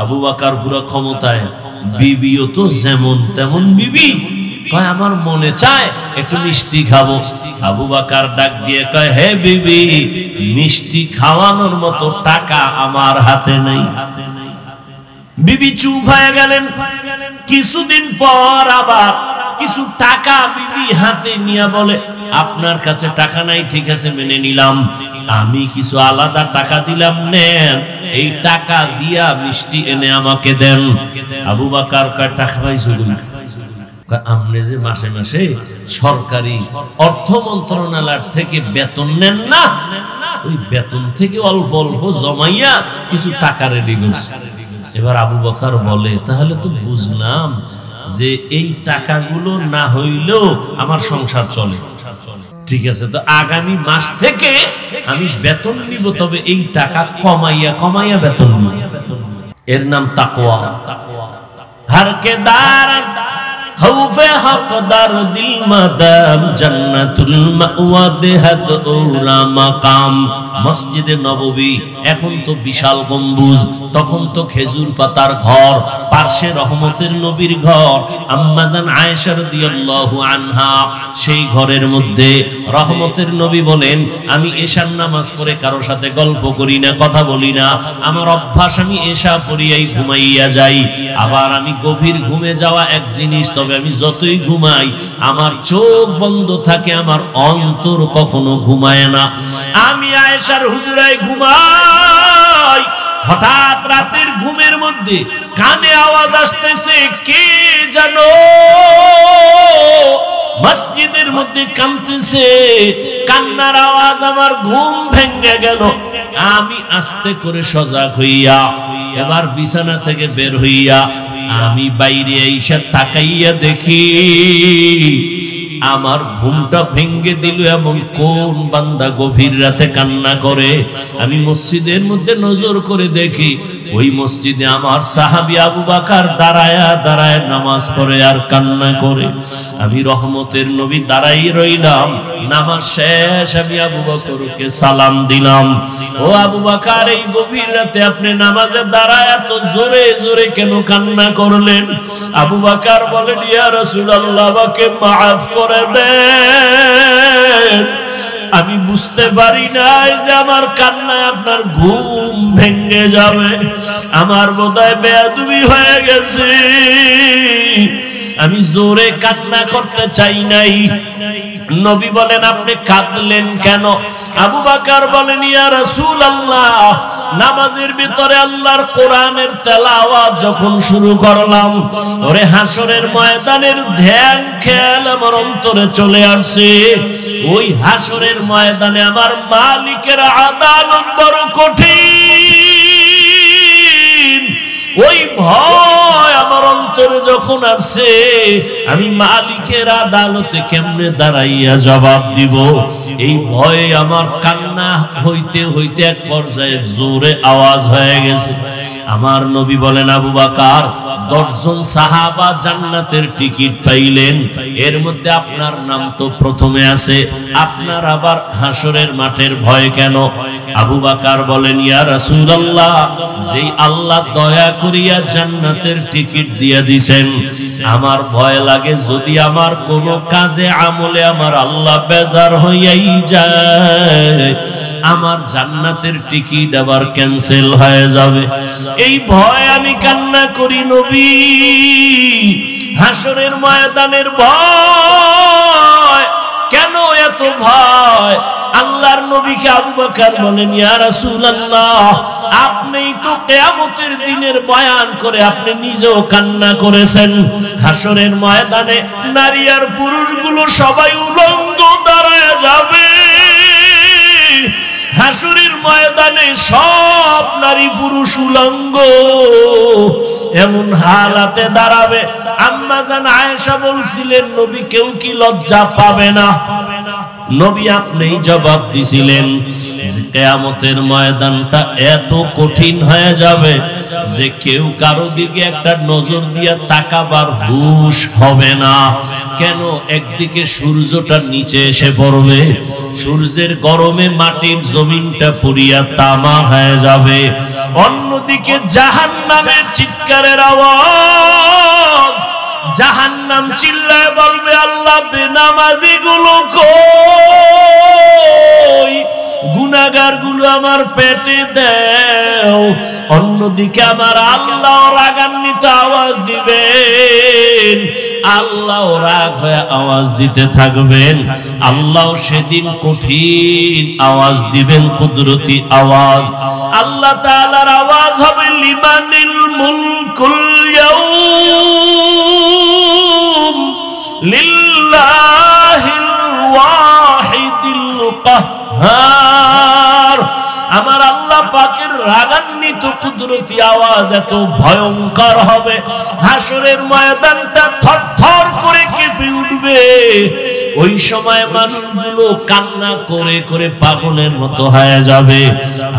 আবু বকর পুরো ক্ষমতায়, বিবিও তো যেমন তেমন বিবি, কয় আমার মনে চায় একটু মিষ্টি খাবো। আবু বকর ডাক দিয়ে কয়, হে বিবি, মিষ্টি খাওয়ানোর মতো টাকা আমার হাতে নেই। বিবি চুপ হয়ে গেলেন। কিছুদিন পর আবার কিছু টাকা বিবি হাতে নিয়ে বলে, আপনার কাছে টাকা নাই, ঠিক আছে মেনে নিলাম, আমি কিছু আলাদা টাকা দিলাম, নেন, এই টাকা দিয়া মিষ্টি এনে আমাকে দেন। আবু বকর কয়, টাকা পাইছো কই? আপনি যে মাসে মাসে সরকারি অর্থ মন্ত্রণালয় থেকে বেতন নেন না, ওই বেতন থেকে অল্প অল্প জমাইয়া কিছু টাকা রেডি করছে। এবার আবু বকর বলে, তাহলে তো বুঝলাম যে এই টাকাগুলো না হইলেও আমার সংসার চলে। ঠিক আছে, তো আগামী মাস থেকে আমি বেতন নিব, তবে এই টাকা কমাইয়া কমাইয়া বেতন নিব। এর নাম তাকওয়া। হর কে দার খৌফে হকদার দিল মাদাম জান্নাতুল মাওয়া দেহাত ওরা মাকাম। মসজিদে নববী এখন তো বিশাল গম্বুজ, তখন তো খেজুর পাতার ঘর, পার্শ্বে রহমতের নবীর ঘর। আম্মা জান আয়েশা রাদিয়াল্লাহু আনহা, সেই ঘরের মধ্যে রহমতের নবী বলেন, আমি এশার নামাজ পড়ে কারো সাথে গল্প করি না, কথা বলি না, আমার অভ্যাস, আমি এশা পড়িয়াই ঘুমাইয়া যাই। আবার আমি গভীর ঘুমে যাওয়া এক জিনিস, তবে আমি যতই ঘুমাই আমার চোখ বন্ধ থাকে, আমার অন্তর কখনো ঘুমায় না। আমি আয়েশার হুজুরায় ঘুমাই, হঠাৎ রাতের ঘুমের মধ্যে কানে আওয়াজ আসতেছে, কে জানো মসজিদের মধ্যে কাঁদতেছে, কান্নার আওয়াজ, আমার ঘুম ভেঙে গেল। আমি আস্তে করে সজাগ হইয়া এবার বিছানা থেকে বের হইয়া আমি বাইরে আইসা তাকাইয়া দেখি আমার ঘুমটা ভেঙ্গে দিল এমন কোন বান্দা গভীর রাতে কান্না করে। আমি মসজিদের মধ্যে নজর করে দেখি, ওই মসজিদে আমার সাহাবী আবু বকর দাঁড়ায়া দাঁড়ায় নামাজ পড়ে আর কান্না করে। আমি রহমতের নবী দাঁড়াই রইলাম। নামাজ শেষ, আমি আবু বকরকে সালাম দিলাম, ও আবু বকর, এই গভীর রাতে আপনি নামাজে দাঁড়ায় এত জোরে জোরে কেন কান্না করলেন? আবু বকর বলেন, ইয়া রাসূলুল্লাহ, আমাকে মাফ করে দেন, আমি বুঝতে পারি নাই যে আমার কান্নায় আপনার ঘুম ভেঙে যাবে, আমার বোধহয় বেয়াদবি হয়ে গেছে, আমি জোরে কান্না করতে চাই নাই। নবী বলেন, আপনি কাঁদলেন কেন? আবু বকর বলেন, ইয়া রাসূলুল্লাহ, নামাজের ভিতরে আল্লাহর কোরআনের তেলাওয়াত যখন শুরু করলাম, ওরে হাসরের ময়দানের ধ্যান খেয়াল আমার অন্তরে চলে আসছে। ওই হাসরের ময়দানে আমার মালিকের আদালত বড় কঠিন, ওই ভয় আমার অন্তরে যখন আসছে, আমি মালিকের আদালতে কেমনে দাঁড়াইয়া জবাব দিব, এই ভয়ে আমার কান্না হইতে হইতে এক পর্যায়ে জোরে আওয়াজ হয়ে গেছে। আমার নবী বলেন, আবু বকর, 10 জন সাহাবা জান্নাতের টিকিট পাইলেন, এর মধ্যে আপনার নাম তো প্রথমে আছে, আপনার আবার হাসরের মাঠের ভয় কেন? আবু বকর বলেন, ইয়া রাসূলুল্লাহ, যেই আল্লাহ দয়া করিয়া জান্নাতের টিকিট দিয়া দিবেন, আমার ভয় লাগে যদি আমার কোন কাজে আমলে আমার আল্লাহ বেজার হইয়াই যায়, আমার জান্নাতের টিকিট আবার ক্যান্সেল হয়ে যাবে, এই ভয় আমি কান্না করি। নবী, হাসরের ময়দানের ভয় কেন, এত ভয়? আল্লাহর নবীকে আবু বকর বলেন, ইয়া রাসূলুল্লাহ, আপনিই তো কিয়ামতের দিনের বয়ান করে আপনি নিজেও কান্না করেছেন। হাসরের ময়দানে নারী আর পুরুষগুলো সবাই উলঙ্গ দাঁড়ায় যাবে, হাসরের ময়দানে সব নারী পুরুষ উলঙ্গ এমন হালাতে দাঁড়াবে। আম্মা জান আয়েশা বলছিলেন, নবী কেউ কি লজ্জা পাবে না? নবী আপনিই জবাব দিছিলেন, যে কিয়ামতের ময়দানটা এত কঠিন হয়ে যাবে যে কেউ কারো দিকে একটা নজর দিয়ে তাকাবার হুঁশ হবে না। কেন? একদিকে সূর্যটা নিচে এসে পড়বে, সূর্যের গরমে মাটির জমিনটা পুড়িয়া তামা হয়ে যাবে, অন্যদিকে জাহান্নামের চিৎকারের আওয়াজ, জাহান্নাম চিল্লায় বলবে আল্লাহ বেনামাজি গুলো কই, গুনাহগার গুলো আমার পেটে দাও। অন্যদিকে আমার আল্লাহ রাগান্বিত আওয়াজ দিবেন, আল্লাহ রাগ হয়ে আওয়াজ দিতে থাকবেন। আল্লাহ সেদিন কঠিন আওয়াজ দিবেন, কুদরতি আওয়াজ। আল্লাহ তাআলার আওয়াজ হবে লিমানিল মুলকুল ইয়াউম লিল্লাহিল ওয়াহিদিল কাহ্হার। আমার আল্লাহ পাকের রাগান্বিত কুদরতি আওয়াজ এত ভয়ঙ্কর হবে, হাসরের ময়দানটা থরথর করে কেঁপে উঠবে। ওই সময় মানুষগুলো কান্না করে করে পাগলের মতো হয়ে যাবে।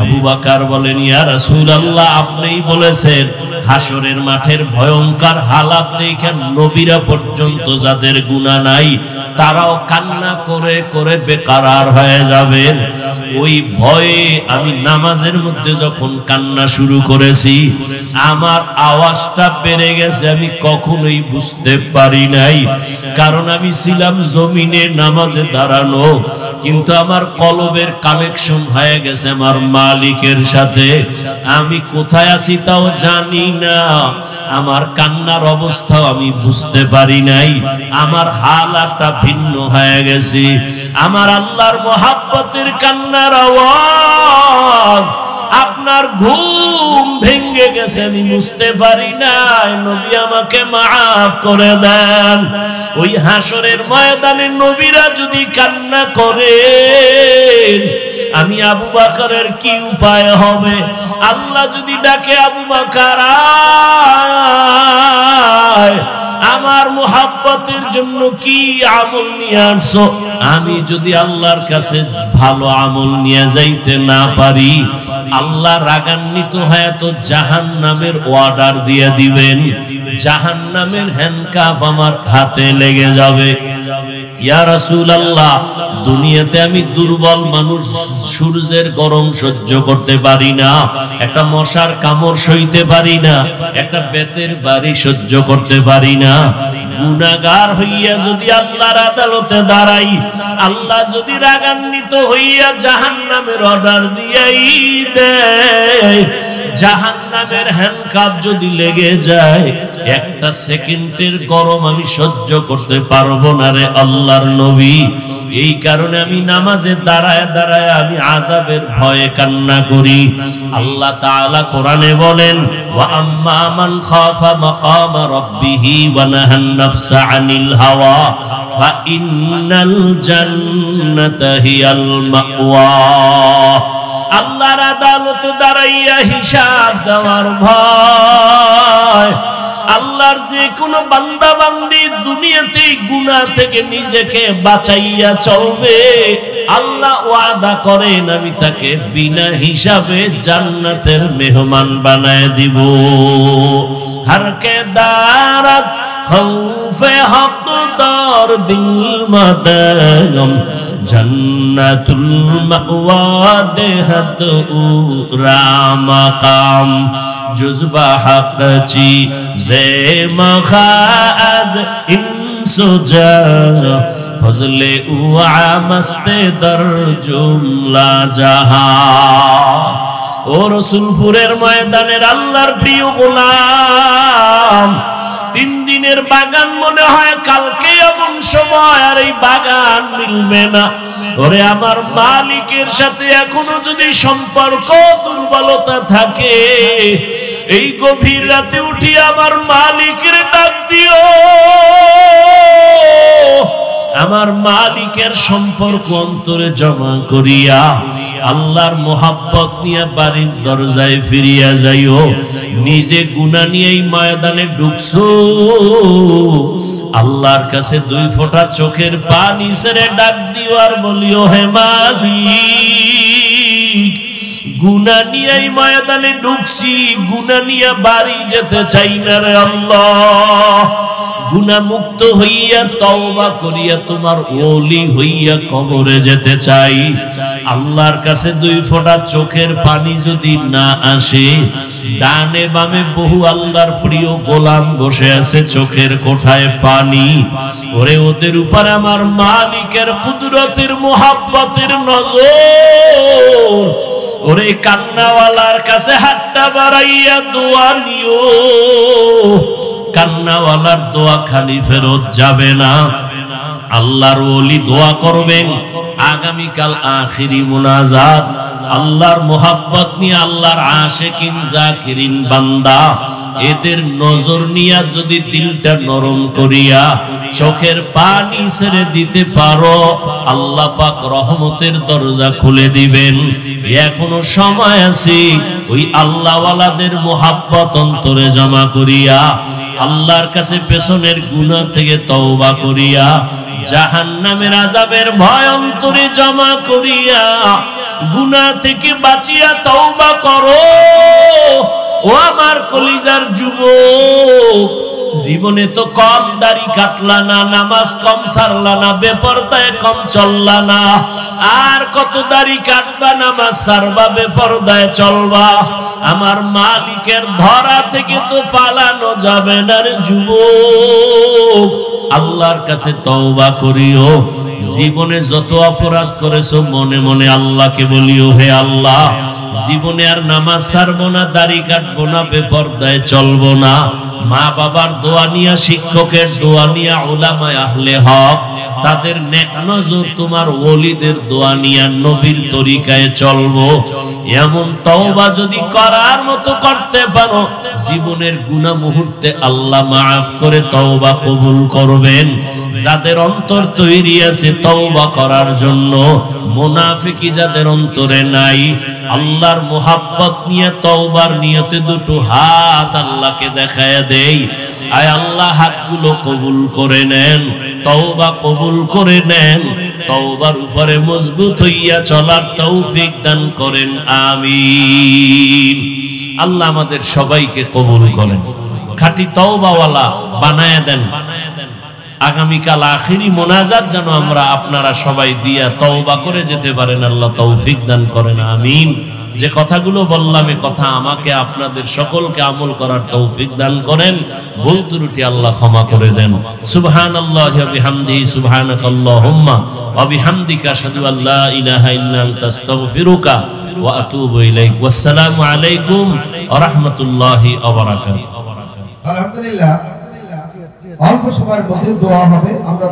আবু বকর বলেন, ইয়া রাসূলুল্লাহ, আপনিই বলেছেন হাসরের মাঠের ভয়ঙ্কর হালাত দেখে নবীরা পর্যন্ত যাদের গুনাহ নাই তারাও কান্না করে করে বেকারার হয়ে যাবেন। ওই ভয়ে আমি নামাজের মধ্যে যখন কান্না শুরু করেছি, আমার আওয়াজটা বেড়ে গেছে, আমি কখনোই বুঝতে পারি নাই। কারণ আমি ছিলাম জমিনে নামাজে দাঁড়ানো, কিন্তু আমার কলবের কানেকশন হয়ে গেছে আমার মালিকের সাথে। আমি কোথায় আছি তাও জানি না, আমার কান্নার অবস্থাও আমি বুঝতে পারি নাই, আমার হালাতটা ভিন্ন হয়ে গেছে। আমার আল্লাহর মহাব্বতের কান্নার আওয়াজ, আপনার ঘুম ভেঙে গেছে, আমি বুঝতে পারি নাই। নবী আমাকে মাফ করে দেন। ওই হাসরের ময়দানে নবীরা যদি কান্না করে, আমি আবু বকরের কি উপায় হবে? আল্লাহ যদি ডাকে আবু বকর আয়, আমার মুহাব্বতের জন্য কি আমল নিয়ে আসছো? আমি যদি আল্লাহর কাছে ভালো আমল নিয়ে যাইতে না পারি, আল্লাহ রাগান্বিত হয়ে তো জাহান্নামের অর্ডার দিয়ে দিবেন, জাহান্নামের হ্যান্ডকাপ আমার হাতে লেগে যাবে। ইয়া রাসূলুল্লাহ, দুনিয়াতে আমি দুর্বল মানুষ, সূর্যের গরম সহ্য করতে পারি না, একটা মশার কামড় সইতে পারি না, একটা বেতের বাড়ি সহ্য করতে পারি না। গুনাহগার হইয়া যদি আল্লাহর আদালতে দাঁড়াই, আল্লাহ যদি রাগান্বিত হইয়া জাহান্নামের অর্ডার দিয়াই দেয়, জাহান্নামের হ্যান্ডকাপ যদি লেগে যায়, একটা সেকেন্ডের গরম আমি সহ্য করতে পারবো না রে আল্লাহর নবী। এই কারণে আমি নামাজে দাঁড়ায় দাঁড়ায় আমি আযাবের ভয়ে কান্না করি। আল্লাহ তাআলা কোরআনে বলেন, ওয়া আম্মা মান খাফা মাকামা রাব্বিহি ওয়া নাহান নাফসা আনিল হাওয়া ফা ইন্নাল জান্নাতা হিয়াল মাওয়া। আল্লাহর আদালতে দাঁড়াইয়া হিসাব দেওয়ার ভয়। আল্লাহর যে কোনো বান্দা বান্দি দুনিয়াতেই গুনাহ থেকে নিজেকে বাঁচাইয়া চলবে, আল্লাহ ওয়াদা করেন আমি তাকে বিনা হিসাবে জান্নাতের মেহমান বানায় দিব। হরকে দারাত খৌফে হক দর দিল মাদাম জন্নাতুল মাওয়া দেহত উরা মাকাম জুজবা হক চি জে মখাদ ইনসুজা ফজলে উআ মস্তে দর জুমলা জাহা। ও রসুলপুরের ময়দানের আল্লাহর প্রিয় গোলাম, 3 দিনের বাগান মনে হয় কালকে এমন সময় আর এই বাগান মিলবে না। ওরে আমার মালিকের সাথে এখনো যদি সম্পর্ক দুর্বলতা থাকে, এই গভীর রাতে উঠি আমার মালিকের ডাক দিও। আমার মালিকের সম্পর্ক অন্তরে জমা করিয়া আল্লাহর মোহাব্বত নিয়ে বাড়ির দরজায় ফিরিয়া যাইও। নিজে গুনাহ নিয়েই ময়দানে ঢুকছো, আল্লাহর কাছে 2 ফোঁটা চোখের পানি ছেড়ে ডাক দিও আর বলিও, হে মালিক গুনাহ নিয়ে ময়দানে ঢুকছি, গুনাহ নিয়ে বাড়ি যেতে চাই না রে আল্লাহ। গুনাহ মুক্ত হইয়া তওবা করিয়া তোমার ওলি হইয়া কবরে যেতে চাই। আল্লাহর কাছে 2 ফোঁটা চোখের পানি যদি না আসে, ডানে বামে বহু আল্লাহর প্রিয় গোলাম বসে আছে, চোখের কোঠায় পানি। ওরে ওদের উপর আমার মালিকের কুদরতের মোহাব্বতের নজর। ওরে কান্নাওয়ালার কাছে হাতটা বাড়াইয়া দোয়া নিও, কান্নাওয়ালার দোয়া খালি ফেরত যাবে না। আল্লাহর ওলি দোয়া করবেন, আগামীকাল আখিরি মুনাজাত। আল্লাহর মোহাব্বত নিয়ে আল্লাহর আশিকিন জাকিরিন বান্দা, এদের নজর নিয়া যদি দিলটা নরম করিয়া চোখের পানি ছেড়ে দিতে পারো, আল্লাহ পাক রহমতের দরজা খুলে দিবেন। এখনো সময় আছে, ওই আল্লাহওয়ালাদের মোহাব্বত অন্তরে জমা করিয়া আল্লাহর কাছে পেছনের গুনাহ থেকে তওবা করিয়া জাহান্নামের আযাবের ভয় অন্তরে জমা করিয়া গুনাহ থেকে বাঁচিয়া তওবা করো। ও আমার কলিজার যুবক, জীবনে তো কম দাড়ি কাটলা না, নামাজ কম সারলা না, বেপরদায় কম চললা না, আর কত দাড়ি কাটবা, নামাজ সারবা, বেপরদায় চলবা। আমার মালিকের ধরা থেকে তো পালানো যাবে না রে যুবক। আল্লাহর কাছে তওবা করিও। জীবনে যত অপরাধ করেছো মনে মনে আল্লাহকে বলিও, হে আল্লাহ, জীবনে আর নামাজ ছাড়বো না, দাড়ি কাটবো না, বেপরদায় চলবো না। মা বাবার দোয়া নিয়া, শিক্ষকের দোয়া নিয়া, উলামায়ে আহলে হক তাদের নেক নজর, তোমার ওলিদের দোয়া নিয়া নবীর তরিকায় চলবো। এমন তওবা যদি করার মতো করতে পারো, জীবনের গুনাহ মুহূর্তে আল্লাহ মাফ করে তওবা কবুল করবেন। যাদের অন্তর তৈরি আছে তওবা করার জন্য, মুনাফিকি যাদের অন্তরে নাই, আল্লাহর মোহাব্বত নিয়ে তওবার নিয়তে 2 হাত আল্লাহকে দেখায়া দেই। আয় আল্লাহ, হাতগুলো কবুল করে নেন, তওবা কবুল করে নেন, তওবার উপরে মজবুত হইয়া চলার তৌফিক দান করেন, আমিন। আল্লাহ আমাদের সবাইকে কবুল করেন, খাঁটি তওবাওয়ালা বানায়া দেন। আগামীকাল আখিরি মোনাজাত যেন আমরা আপনারা সবাই দিয়া তওবা করে যেতে পারেন, আল্লাহ তৌফিক দান করেন, আমিন। যে কথাগুলো বললাম, এ কথা আমাকে আপনাদের সকলকে আমল করার তৌফিক দান করেন। ভুল ত্রুটি আল্লাহ ক্ষমা করে দেন। সুবহানাল্লাহি ওয়া বিহামদিহি, সুবহানাকাল্লাহুম্মা ওয়া বিহামদিকা, আশহাদু আল্লা ইলাহা ইল্লা আনতা, আস্তাগফিরুকা ওয়া আতুবু ইলাইক। ওয়াসসালামু আলাইকুম ওয়া রাহমাতুল্লাহি ওয়া বারাকাতুহু। আলহামদুলিল্লাহ, অল্প সময়ের মধ্যে দোয়া হবে। আমরা